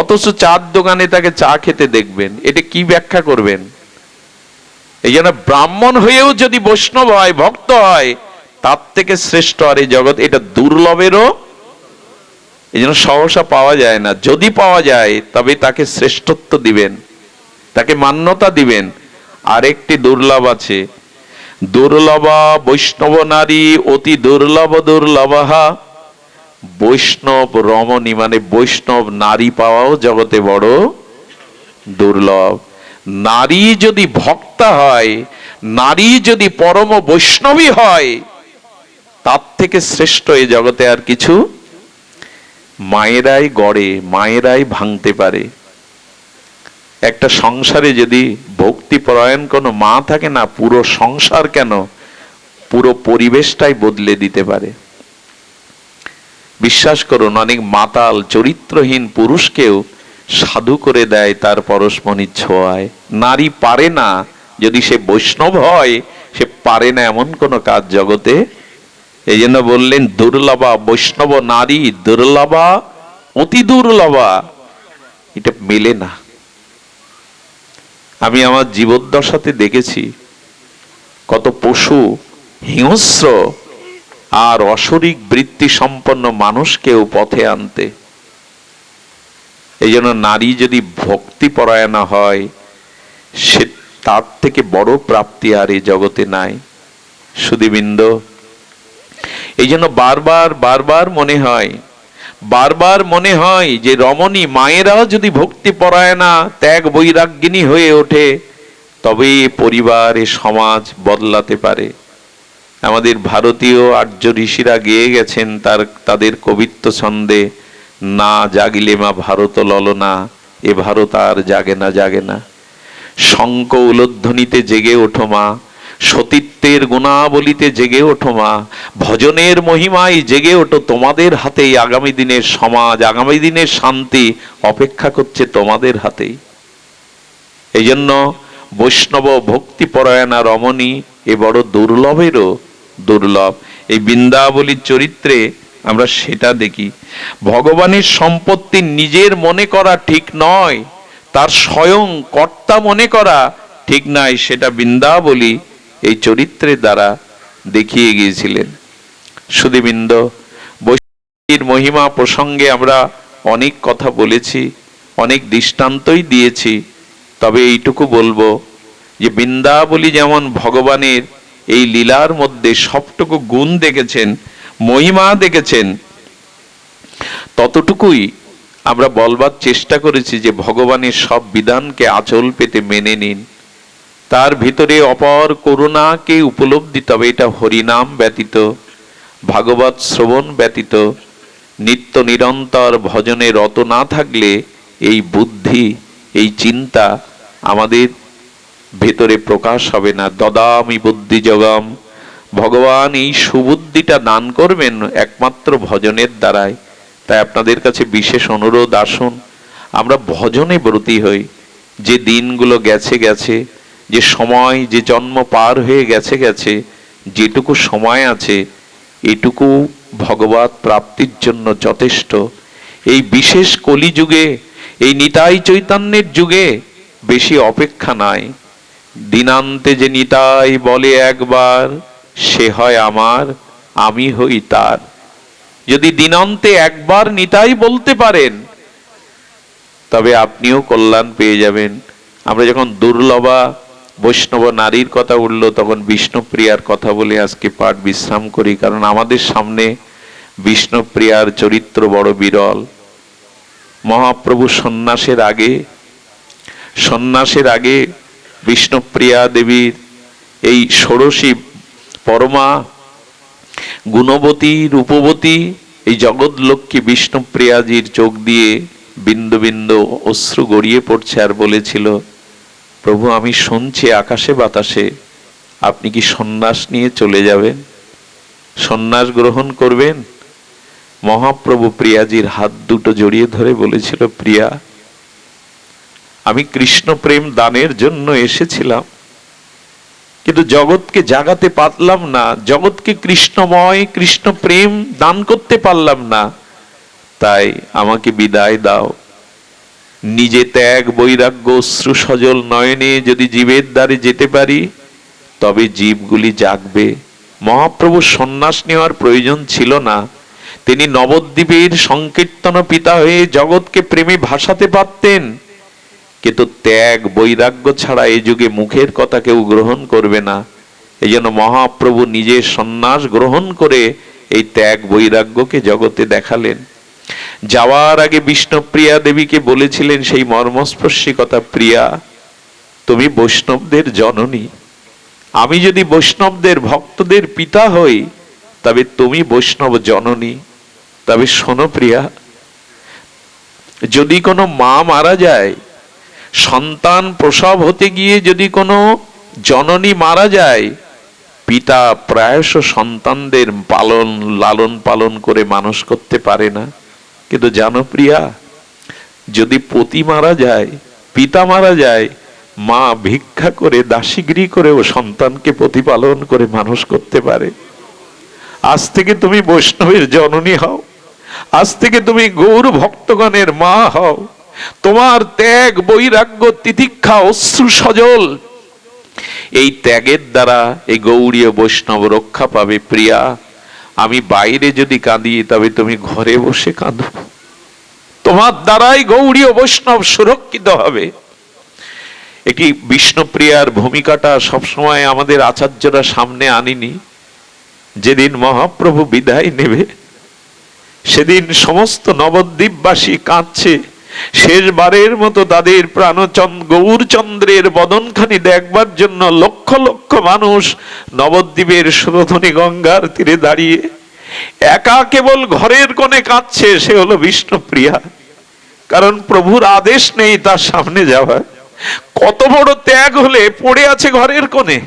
অথচ চার দোকানে তাকে চা খেতে দেখবেন। এটা কি ব্যাখ্যা করবেন? এই জন্য ব্রাহ্মণ হয়েও যদি বৈষ্ণব হয়, ভক্ত হয়, তার থেকে শ্রেষ্ঠ আর এই জগৎ, এটা দুর্লভেরও। এই জন্য সহসা পাওয়া যায় না। যদি পাওয়া যায় তবে তাকে শ্রেষ্ঠত্ব দিবেন, তাকে মান্যতা দিবেন। আরেকটি দুর্লভ আছে, দুর্লভা বৈষ্ণব নারী অতি দুর্লভ দুর্লভা। বৈষ্ণব রমণী মানে বৈষ্ণব নারী পাওয়াও জগতে বড় দুর্লভ। নারী যদি ভক্তা হয়, নারী যদি পরম বৈষ্ণবী হয়, তার থেকে শ্রেষ্ঠ এই জগতে আর কিছু। মায়েরাই গড়ে, মায়েরাই ভাঙতে পারে। একটা সংসারে যদি ভক্তি পরায়ণ কোনো মা থাকে না, পুরো সংসার কেন, পুরো পরিবেশটাই বদলে দিতে পারে। বিশ্বাস করুন, অনেক মাতাল চরিত্রহীন পুরুষকেও সাধু করে দেয় তার পরশমণির ছোঁয়ায়। নারী পারে না, যদি সে বৈষ্ণব হয়, সে পারে না এমন কোন কাজ জগতে। এই জন্য বললেন দুর্লভা বৈষ্ণব নারী, দুর্লভা অতি দুর্লভা। এটা মেলে না। আমি আমার জীবদ্দশাতে দেখেছি কত পশু, হিংস্র আর অশরিক বৃত্তি সম্পন্ন মানুষকেও পথে আনতে। এই জন্য নারী যদি ভক্তি পরায়ণা হয়, সে তার থেকে বড় প্রাপ্তি আর এই জগতে নাই। সুধীবৃন্দ, এই জন্য বারবার বারবার মনে হয় যে রমণী মায়েরাও যদি ভক্তি পরায়ণা ত্যাগ বৈরাগ্যিনী হয়ে ওঠে, তবে পরিবার এ সমাজ বদলাতে পারে। আমাদের ভারতীয় আর্য ঋষিরা গেয়ে গেছেন তাদের কবিত্ব ছন্দে, না জাগিলে মা ভারত ললনা, এ ভারত আর জাগে না। শঙ্খ উলোধ্বনিতে জেগে ওঠো মা, সতীত্বের গুণাবলিতে জেগে ওঠো মা, ভজনের মহিমায় জেগে ওঠো। তোমাদের হাতেই আগামী দিনের সমাজ, আগামী দিনের শান্তি অপেক্ষা করছে তোমাদের হাতেই। এই জন্য বৈষ্ণব ভক্তি পরায়ণা রমণী এ বড় দুর্লভেরও দুর্লভ। এই বৃন্দাবলীর চরিত্রে আমরা সেটা দেখি। ভগবানের সম্পত্তি নিজের মনে করা ঠিক নয়, তার স্বয়ং কর্তা মনে করা ঠিক নয়, সেটা বৃন্দাবলী এই চরিত্রের দ্বারা দেখিয়ে গিয়েছিলেন। সুধীবৃন্দ, বৈষ্ণবীর মহিমা প্রসঙ্গে আমরা অনেক কথা বলেছি, অনেক দৃষ্টান্তই দিয়েছি। তবে এইটুকু বলবো যে বৃন্দাবলী যেমন ভগবানের এই লীলার মধ্যে সবটুকু গুণ দেখেছেন, মহিমা দেখেছেন, ততটুকুই আমরা বলবার চেষ্টা করেছি যে ভগবানের সব বিধানকে আঁচল পেতে মেনে নিন। তার ভিতরে অপার করুণাকে উপলব্ধি, তবে এটা হরিনাম ব্যতীত, ভাগবত শ্রবণ ব্যতীত, নিত্য নিরন্তর ভজনে রত না থাকলে এই বুদ্ধি, এই চিন্তা আমাদের ভেতরে প্রকাশ হবে না। দদামি বুদ্ধি যোগম, ভগবান এই সুবুদ্ধিটা দান করবেন একমাত্র ভজনের দ্বারাই। তাই আপনাদের কাছে বিশেষ অনুরোধ, আসুন আমরা ভজনে ব্রতী হই। যে দিনগুলো গেছে, যে সময়, যে জন্ম পার হয়ে গেছে, যেটুকু সময় আছে এটুকু ভগবত প্রাপ্তির জন্য যথেষ্ট। এই বিশেষ কলিযুগে, এই নিতাই চৈতন্যের যুগে বেশি অপেক্ষা নাই। দিনান্তে যে নিতাই বলে একবার, সে হয় আমার, আমি হই তার। যদি দিনান্তে একবার নিতাই বলতে পারেন, তবে আপনিও কল্যাণ পেয়ে যাবেন। আমরা যখন দুর্লভা বৈষ্ণব নারীর কথা উঠল, তখন বিষ্ণুপ্রিয়ার কথা বলে আজকে পাঠ বিশ্রাম করি। কারণ আমাদের সামনে বিষ্ণুপ্রিয়ার চরিত্র বড় বিরল। মহাপ্রভু সন্ন্যাসের আগে বিষ্ণুপ্রিয়া দেবীর এই ষোড়শী পরমা গুণবতী রূপবতী এই জগৎ লক্ষ্মী বিষ্ণুপ্রিয়াজির চোখ দিয়ে বিন্দু বিন্দু অশ্রু গড়িয়ে পড়ছে, আর বলেছিল, প্রভু আমি শুনছি আকাশে বাতাসে আপনি কি সন্ন্যাস নিয়ে চলে যাবেন, সন্ন্যাস গ্রহণ করবেন। মহাপ্রভু প্রিয়াজির হাত দুটো জড়িয়ে ধরে বলেছিল, প্রিয়া আমি কৃষ্ণ প্রেম দানের জন্য এসেছিলাম, কিন্তু জগৎকে জাগাতে পারলাম না, জগৎকে কৃষ্ণময় কৃষ্ণ প্রেম দান করতে পারলাম না, তাই আমাকে বিদায় দাও। নিজে ত্যাগ বৈরাগ্য অশ্রু সজল নয়নে যদি জীবের দ্বারে যেতে পারি, তবে জীবগুলি জাগবে। মহাপ্রভু সন্ন্যাস নেওয়ার প্রয়োজন ছিল না, তিনি নবদ্বীপের সংকীর্তন পিতা হয়ে জগৎকে প্রেমে ভাসাতে পারতেন। কিন্তু ত্যাগ বৈরাগ্য ছাড়া এই যুগে মুখের কথা কেউ গ্রহণ করবে না। এই জন্য মহাপ্রভু নিজের সন্ন্যাস গ্রহণ করে এই ত্যাগ বৈরাগ্যকে জগতে দেখালেন। যাওয়ার আগে বিষ্ণুপ্রিয়া দেবীকে বলেছিলেন সেই মর্মস্পর্শী কথা, প্রিয়া তুমি বৈষ্ণবদের জননী, আমি যদি বৈষ্ণবদের ভক্তদের পিতা হই, তবে তুমি বৈষ্ণব জননী। তবে শোনো প্রিয়া, যদি কোনো মা মারা যায়, সন্তান প্রসব হতে গিয়ে যদি কোনো জননী মারা যায়, পিতা প্রায়শ সন্তানদের লালন পালন করে মানুষ করতে পারে না। কিন্তু জানো প্রিয়া, যদি পতি মারা যায়, পিতা মারা যায়, মা ভিক্ষা করে দাসীগিরি করেও সন্তানকে প্রতিপালন করে মানুষ করতে পারে। আজ থেকে তুমি বৈষ্ণবের জননী হও, আজ থেকে তুমি গৌর ভক্তগণের মা হও। তোমার ত্যাগ বৈরাগ্য তিতিক্ষা অশ্রু সজল, এই ত্যাগের দ্বারা এই গৌড়ীয় বৈষ্ণব রক্ষা পাবে। প্রিয়া আমি বাইরে যদি কাঁদি, তবে তুমি ঘরে বসে কাঁদো, তোমার দ্বারাই গৌড়ীয় বৈষ্ণব সুরক্ষিত হবে। এটি বিষ্ণুপ্রিয়ার ভূমিকাটা সবসময় আমাদের আচার্যরা সামনে আনেনি। যেদিন মহাপ্রভু বিদায় নেবে সেদিন সমস্ত নবদ্বীপবাসী কাঁদছে, শেষবারের মতো তাদের গৌরচন্দ্রের বদনখানি দেখবার জন্য লক্ষ লক্ষ মানুষ নবদ্বীপের সুরধনী গঙ্গার তীরে দাঁড়িয়ে একা কেবল ঘরের কোণে কাঁদছে, সে হলো বিষ্ণুপ্রিয়া। কারণ প্রভুর আদেশ নেই তার সামনে যাওয়া। কত বড় ত্যাগ হলে পড়ে আছে ঘরের কোণে।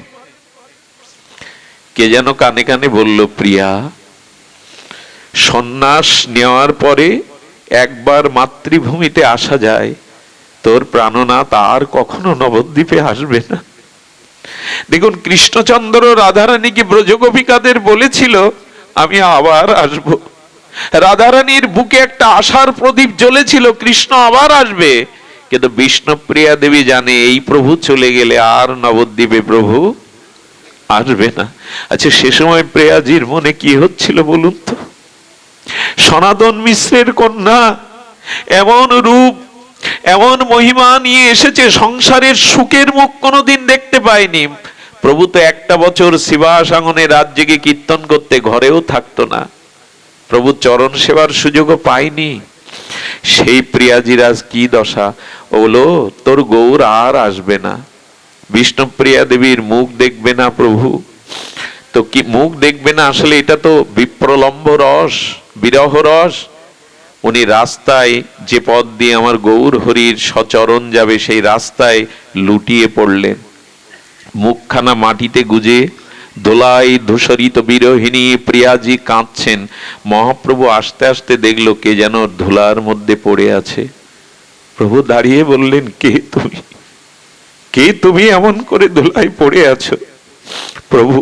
কে যেন কানে কানে বলল, প্রিয়া, সন্ন্যাস নেওয়ার পরে একবার মাতৃভূমিতে আসা যায়, তোর প্রাণনাথ আর কখনো নবদ্বীপে আসবে না। দেখুন, কৃষ্ণচন্দ্র রাধারানীকে ব্রজগোপিকাদের বলেছিল, আমি আবার আসব। রাধারানীর বুকে একটা আশার প্রদীপ জ্বলেছিল, কৃষ্ণ আবার আসবে। কিন্তু বিষ্ণুপ্রিয়া দেবী জানে এই প্রভু চলে গেলে আর নবদ্বীপে প্রভু আসবে না। আচ্ছা, সে সময় প্রিয়াজির মনে কি হচ্ছিল বলুন তো? সনাতন মিশ্রের কন্যা, এমন রূপ, এমন মহিমা নিয়ে এসেছে, সংসারের সুখের মুখ কোনোদিন দেখতে পায়নি। প্রভু তো একটা বছর শিবাসাঙ্গনে রাত জেগে কীর্তন করতে ঘরেও থাকতো না, প্রভু চরণ সেবার সুযোগও পায়নি। সেই প্রিয়াজির আজ কি দশা হলো, তোর গৌর আর আসবে না, বিষ্ণুপ্রিয়া দেবীর মুখ দেখবে না প্রভু। তো কি মুখ দেখবে না? আসলে এটা তো বিপ্রলম্ব রস, বিরহ রস। উনি রাস্তায়, যে পথ দিয়ে আমার গৌর হরির সচরণ যাবে, সেই রাস্তায় লুটিয়ে পড়লেন, মুখখানা মাটিতে গুজে, দোলাই ধূসরিত বিরোহিণী প্রিয়াজি কাঁদছেন। মহাপ্রভু আস্তে আস্তে দেখলো কে যেন ধুলার মধ্যে পড়ে আছে। প্রভু দাঁড়িয়ে বললেন, কে তুমি? কে তুমি এমন করে ধুলায় পড়ে আছো? প্রভু,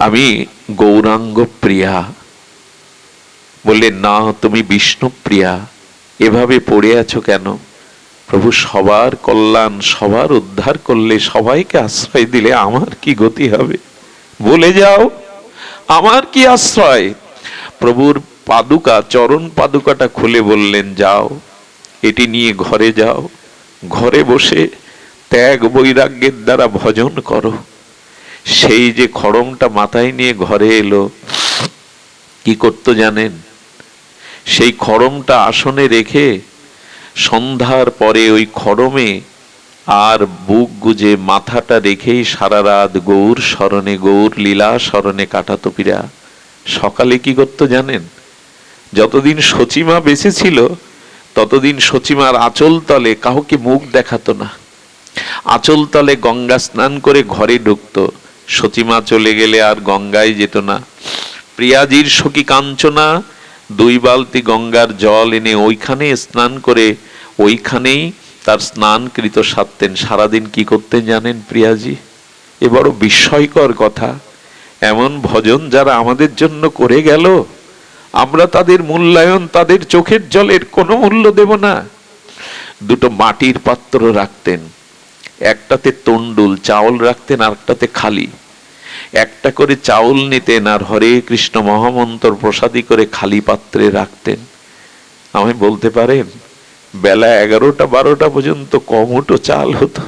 আমি গৌরাঙ্গ প্রিয়া। বললেন, না, তুমি বিষ্ণুপ্রিয়া, এভাবে পড়ে আছো কেন? প্রভু, সবার কল্যাণ, সবার উদ্ধার করলে, সবাইকে আশ্রয় দিলে আমার কি গতি হবে? বলে যাও, আমার কি আশ্রয়? প্রভুর পাদুকা, চরণ পাদুকাটা খুলে বললেন, যাও, এটি নিয়ে ঘরে যাও, ঘরে বসে ত্যাগ বৈরাগ্যের দ্বারা ভজন করো। সেই যে খড়মটা মাথায় নিয়ে ঘরে এলো, কি করতো জানেন? সেই খড়মটা আসনে রেখে সন্ধ্যার পরে ওই খড়মে আর বুক গুজে মাথাটা রেখেই সারা রাত গৌর স্মরণে, গৌর লীলা স্মরণে কাটাতো পীরা। সকালে কি করতো জানেন? যতদিন সচিমা বেঁচে ছিল ততদিন সচিমার আঁচল তলে কাউকে মুখ দেখাতো না, আঁচল তলে গঙ্গা স্নান করে ঘরে ঢুকতো। সচিমা চলে গেলে আর গঙ্গায় যেত না। প্রিয়াজির সখী কাঞ্চনা 2 বালতি গঙ্গার জল এনে ওইখানে স্নান করে ওইখানেই তার স্নানকৃত সারতেন। সারাদিন কি করতেন জানেন প্রিয়াজি? এ বড় বিস্ময়কর কথা। এমন ভজন যারা আমাদের জন্য করে গেল, আমরা তাদের মূল্যায়ন, তাদের চোখের জলের কোনো মূল্য দেব না। 2টো মাটির পাত্র রাখতেন, একটাতে তন্ডুল চাউল রাখতেন, আর একটাতে খালি। একটা করে চাউল নিতেন আর হরে কৃষ্ণ মহামন্ত্র প্রসাদী করে খালি পাত্রে রাখতেন। আমি বলতে পারেন, বেলা 11টা 12টা পর্যন্ত কমুটো চাল হতো।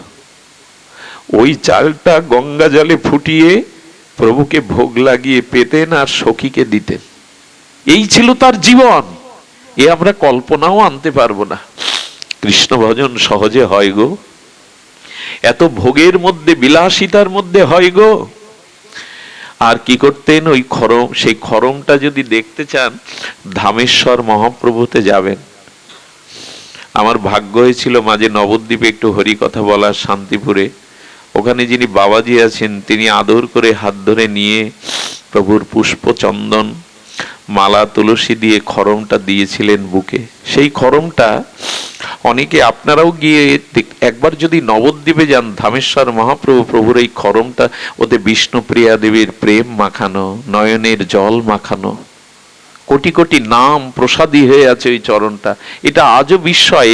ওই চালটা গঙ্গা জলে ফুটিয়ে প্রভুকে ভোগ লাগিয়ে পেতেন আর সখীকে দিতেন। এই ছিল তার জীবন। এ আমরা কল্পনাও আনতে পারবো না। কৃষ্ণ ভজন সহজে হয় গো? এত ভোগের মধ্যে, বিলাসিতার মধ্যে হয় গো? আর কি করতেন? ওই খড়ম, সেই খড়মটা যদি দেখতে চান, ধামেশ্বর মহাপ্রভুতে যাবেন। আমার ভাগ্য হয়েছিল মাঝে নবদ্বীপে একটু হরি কথা বলার, শান্তিপুরে। ওখানে যিনি বাবাজি আছেন, তিনি আদর করে হাত ধরে নিয়ে প্রভুর পুষ্প, চন্দন, মালা, তুলসী দিয়ে খড়মটা দিয়েছিলেন বুকে। সেই খড়মটা অনেকে, আপনারাও গিয়ে একবার যদি নবদ্বীপে যান, ধামেশ্বর মহাপ্রভু, প্রভুর এই খড়মটা, ওতে বিষ্ণুপ্রিয়া দেবীর প্রেম মাখানো, নয়নের জল মাখানো, কোটি কোটি নাম প্রসাদী হয়ে আছে ওই চরণটা। এটা আজও বিস্ময়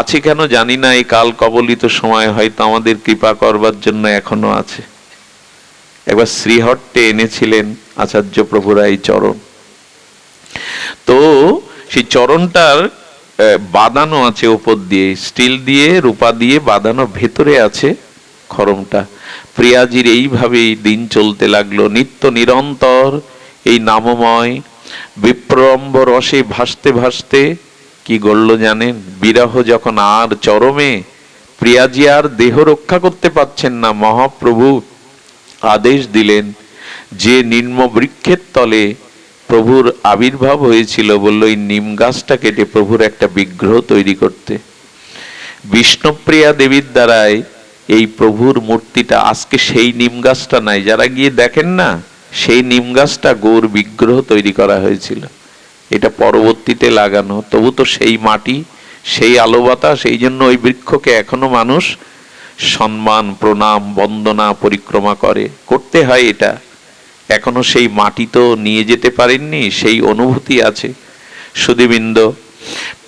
আছে কেন জানি না। এই কাল কবলিত সময় হয়তো আমাদের কৃপা করবার জন্য এখনো আছে। একবার শ্রীহট্টে এনেছিলেন আচার্য প্রভুরা এই চরণ। তো সেই চরণটার বাঁধানো আছে ওপর দিয়ে, স্টিল দিয়ে, রূপা দিয়ে বাঁধানো, ভেতরে আছে খড়মটা। প্রিয়াজির এইভাবেই দিন চলতে লাগলো, নিত্য নিরন্তর এই নামময় বিপ্রলম্ব রসে ভাসতে ভাসতে কি গড়ল জানেন? বিরহ যখন আর চরমে, প্রিয়াজি আর দেহ রক্ষা করতে পারছেন না, মহাপ্রভু আদেশ দিলেন যে নিম্ন বৃক্ষের তলে প্রভুর আবির্ভাব হয়েছিল, বলল এই নিম গাছটা কেটে প্রভুর একটা বিগ্রহ তৈরি করতে। বিষ্ণুপ্রিয়া দেবীর দ্বারাই এই প্রভুর মূর্তিটা, আজকে সেই নিম গাছটা নাই, যারা গিয়ে দেখেন না, সেই নিম গাছটা গৌর বিগ্রহ তৈরি করা হয়েছিল। এটা পরবর্তীতে লাগানো, তবু তো সেই মাটি, সেই আলো বাতাস, সেই জন্য ওই বৃক্ষকে এখনো মানুষ সম্মান, প্রণাম, বন্দনা, পরিক্রমা করতে হয়। এটা এখনো সেই মাটি তো নিয়ে যেতে পারেননি, সেই অনুভূতি আছে। সুধীবৃন্দ,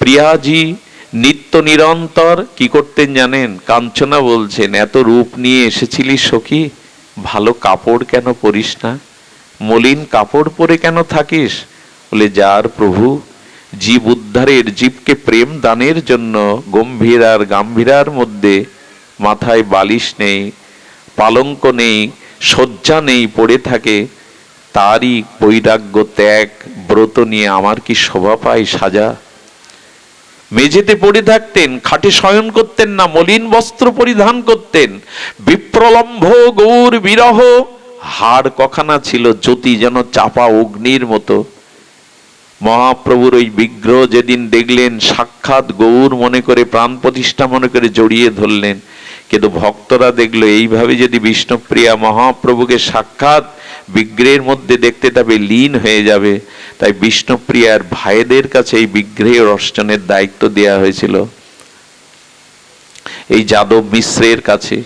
প্রিয়াজি নিত্য নিরন্তর কি করতেন জানেন? কাঞ্চনা বলছেন, এত রূপ নিয়ে এসেছিলি সখী, ভালো কাপড় কেন পরিস না? মলিন কাপড় পরে কেন থাকিস? বলে, যার প্রভু জীব উদ্ধারের, জীবকে প্রেম দানের জন্য গম্ভীর আর গাম্ভীরার মধ্যে মাথায় বালিশ নেই, পালঙ্ক নেই, শয্যা নেই, পড়ে থাকে, তারই বৈরাগ্য ত্যাগ ব্রত নিয়ে আমার কি শোভা পায় সাজা? মেঝেতে পড়ে থাকতেন, খাটে শয়ন করতেন না, মলিন বস্ত্র পরিধান করতেন। বিপ্রলম্ভ গৌর বিরহ, হাড় কখানা ছিল জ্যোতি যেন চাপা অগ্নির মতো। মহাপ্রভুর ওই বিগ্রহ যেদিন দেখলেন, সাক্ষাৎ গৌর মনে করে, প্রাণ প্রতিষ্ঠা মনে করে জড়িয়ে ধরলেন। কিন্তু ভক্তরা দেখলো এইভাবে যদি বিষ্ণুপ্রিয়া মহাপ্রভুকে সাক্ষাৎ বিগ্রহের মধ্যে দেখতে তবে লীন হয়ে যাবে। তাই বিষ্ণুপ্রিয়ার ভাইদের কাছে এই বিগ্রহের অর্চনের দায়িত্ব দেয়া হয়েছিল এই যাদব মিশ্রের কাছে।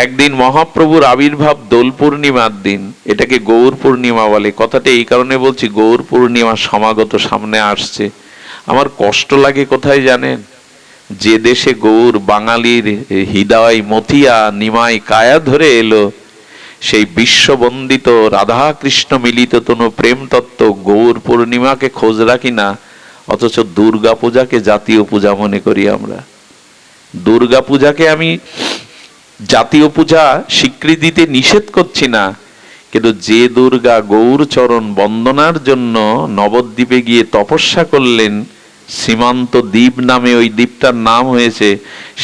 একদিন মহাপ্রভুর আবির্ভাব দোল পূর্ণিমার দিন, এটাকে গৌর পূর্ণিমা বলে। কথাটা এই কারণে বলছি, গৌর পূর্ণিমা সমাগত সামনে আসছে। আমার কষ্ট লাগে কোথায় জানেন? যে দেশে গৌর বাঙালির হৃদয় মথিয়া নিমাই কায়া ধরে এলো, সেই বিশ্ববন্দিত রাধা কৃষ্ণ মিলিত তনু প্রেম তত্ত্ব গৌর পূর্ণিমাকে খোঁজ রাখি না, অথচ দুর্গা পূজাকে জাতীয় পূজা মনে করি আমরা। দুর্গা পূজাকে আমি জাতীয় পূজা স্বীকৃতিতে নিষেধ করছি না, কিন্তু যে দুর্গা গৌর চরণ বন্দনার জন্য নবদ্বীপে গিয়ে তপস্যা করলেন, সীমান্ত দ্বীপ নামে ওই দ্বীপটার নাম হয়েছে,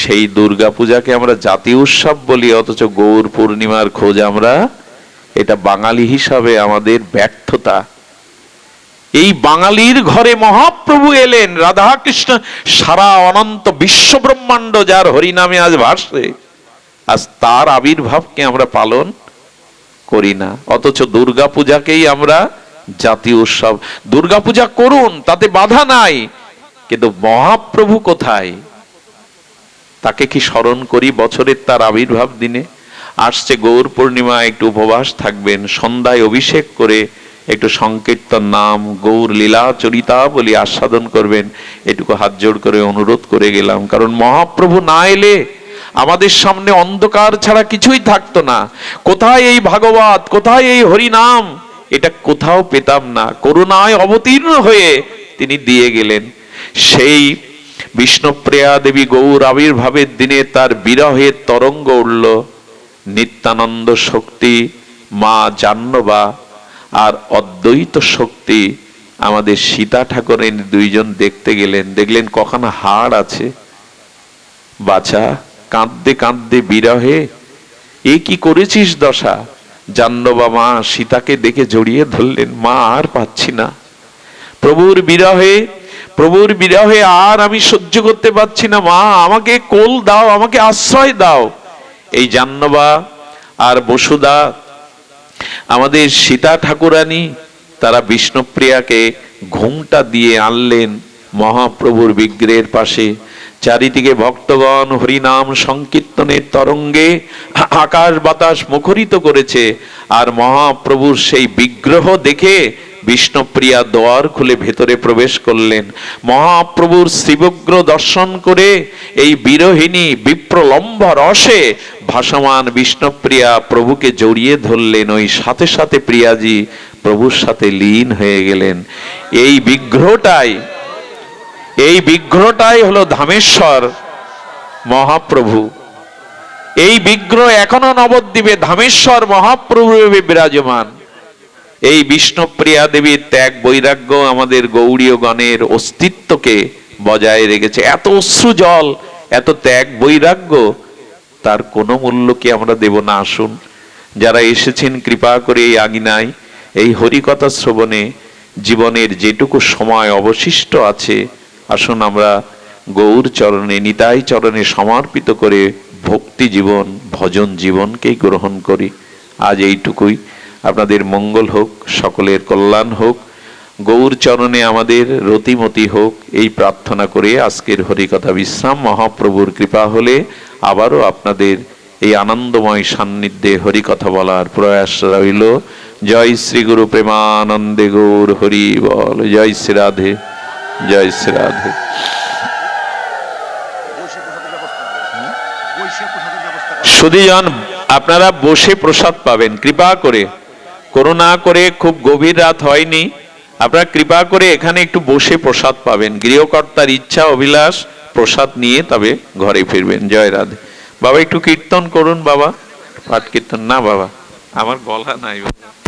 সেই দুর্গা পূজাকে আমরা জাতীয় উৎসব বলি, অথচ গৌর পূর্ণিমার খোঁজ আমরা, এটা বাঙালি হিসাবে আমাদের ব্যর্থতা। এই বাঙালির ঘরে মহাপ্রভু এলেন, রাধা কৃষ্ণ, সারা অনন্ত বিশ্ব ব্রহ্মাণ্ড যার হরিনামে আজ ভাসে, আজ তার আবির্ভাবকে আমরা পালন করি না, অথচ দুর্গা পূজাকেই আমরা জাতীয় উৎসব। দুর্গা পূজা করুন, তাতে বাধা নাই, কিন্তু মহাপ্রভু কোথায়? তাকে কি স্মরণ করি বছরের তার আবির্ভাব দিনে? আসছে গৌর পূর্ণিমা, একটু উপবাস থাকবেন, সন্ধ্যায় অভিষেক করে একটু সংকীর্তন নাম, গৌর লীলা চরিতা বলি আস্বাদন করবেন। এটুকু হাত জোড় করে অনুরোধ করে গেলাম, কারণ মহাপ্রভু না এলে আমাদের সামনে অন্ধকার ছাড়া কিছুই থাকতো না। কোথায় এই ভাগবত, কোথায় এই হরিনাম, এটা কোথাও পেতাম না। করুণায় অবতীর্ণ হয়ে তিনি দিয়ে গেলেন। সেই বিষ্ণুপ্রিয়া দেবী গৌর আবির্ভাবের দিনে তার বিরহের তরঙ্গ উঠল। নিত্যানন্দ শক্তি মা জাহ্নবা আর অদ্বৈত শক্তি আমাদের সীতা ঠাকুরের দুইজন দেখতে গেলেন। দেখলেন কখনো হাড় আছে, বাছা কাঁদতে কাঁদতে বিরহে এ কি করেছিস দশা? জাহ্নবা মা সীতাকে দেখে জড়িয়ে ধরলেন, মা আর পাচ্ছি না, প্রভুর বিরহে আর আমি সহ্য করতে পারছি না, মা আমাকে কোল দাও, আমাকে আশ্রয় দাও। এই জাহ্নবা আর বসুদা আমাদের সীতা ঠাকুরানী, তারা বিষ্ণুপ্রিয়াকে ঘুমটা দিয়ে আনলেন মহাপ্রভুর বিগ্রহের পাশে। চারিদিকে ভক্তগণ হরিনাম সংকীর্তনের তরঙ্গে আকাশ বাতাস মুখরিত করেছে। আর মহাপ্রভুর সেই বিগ্রহ দেখে বিষ্ণুপ্রিয়া দ্বার খুলে ভেতরে প্রবেশ করলেন। মহাপ্রভুর শ্রীবগ্র দর্শন করে এই বিরহিণী বিপ্রলম্ব রসে ভাসমান বিষ্ণুপ্রিয়া প্রভুকে জড়িয়ে ধরলেন। ওই সাথে সাথে প্রিয়াজি প্রভুর সাথে লীন হয়ে গেলেন। এই বিগ্রহটাই হলো ধামেশ্বর মহাপ্রভু। এই বিগ্রহ এখনো নবদ্বীপে ধামেশ্বর মহাপ্রভু বিরাজমান। এই বিষ্ণুপ্রিয়া দেবীর ত্যাগ বৈরাগ্য আমাদের গৌড়ীয় গণের অস্তিত্বকে বজায় রেখেছে। এত অশ্রু জল, এত ত্যাগ বৈরাগ্য, তার কোনো মূল্য কি আমরা দেব না? আসুন, যারা এসেছেন কৃপা করে এই আঙিনায়, এই হরিকথা শ্রবণে জীবনের যেটুকু সময় অবশিষ্ট আছে, আসুন আমরা গৌর চরণে, নিতাই চরণে সমর্পিত করে ভক্তি জীবন, ভজন জীবনকেই গ্রহণ করি। আজ এইটুকুই। আপনাদের মঙ্গল হোক, সকলের কল্যাণ হোক, গৌর চরণে আমাদের রতিমতি হোক, এই প্রার্থনা করে আজকের হরিকথা বিশ্রাম। মহাপ্রভুর কৃপা হলে আবারও আপনাদের এই আনন্দময় সান্নিধ্যে হরিকথা বলার প্রয়াস রইল। জয় শ্রী গুরু প্রেমানন্দে গৌর হরি বল। জয় শ্রী রাধে, জয় শ্রী রাধে। সুধীজন, আপনারা বসে প্রসাদ পাবেন। কৃপা করে, করুণা করে, খুব গভীর রাত হয়নি, আপনারা কৃপা করে এখানে একটু বসে প্রসাদ পাবেন। গৃহকর্তার ইচ্ছা অভিলাষ, প্রসাদ নিয়ে তবে ঘরে ফিরবেন। জয় রাধে। বাবা একটু কীর্তন করুন বাবা, পাঠ কীর্তন। না বাবা, আমার গলা নাই বাবা।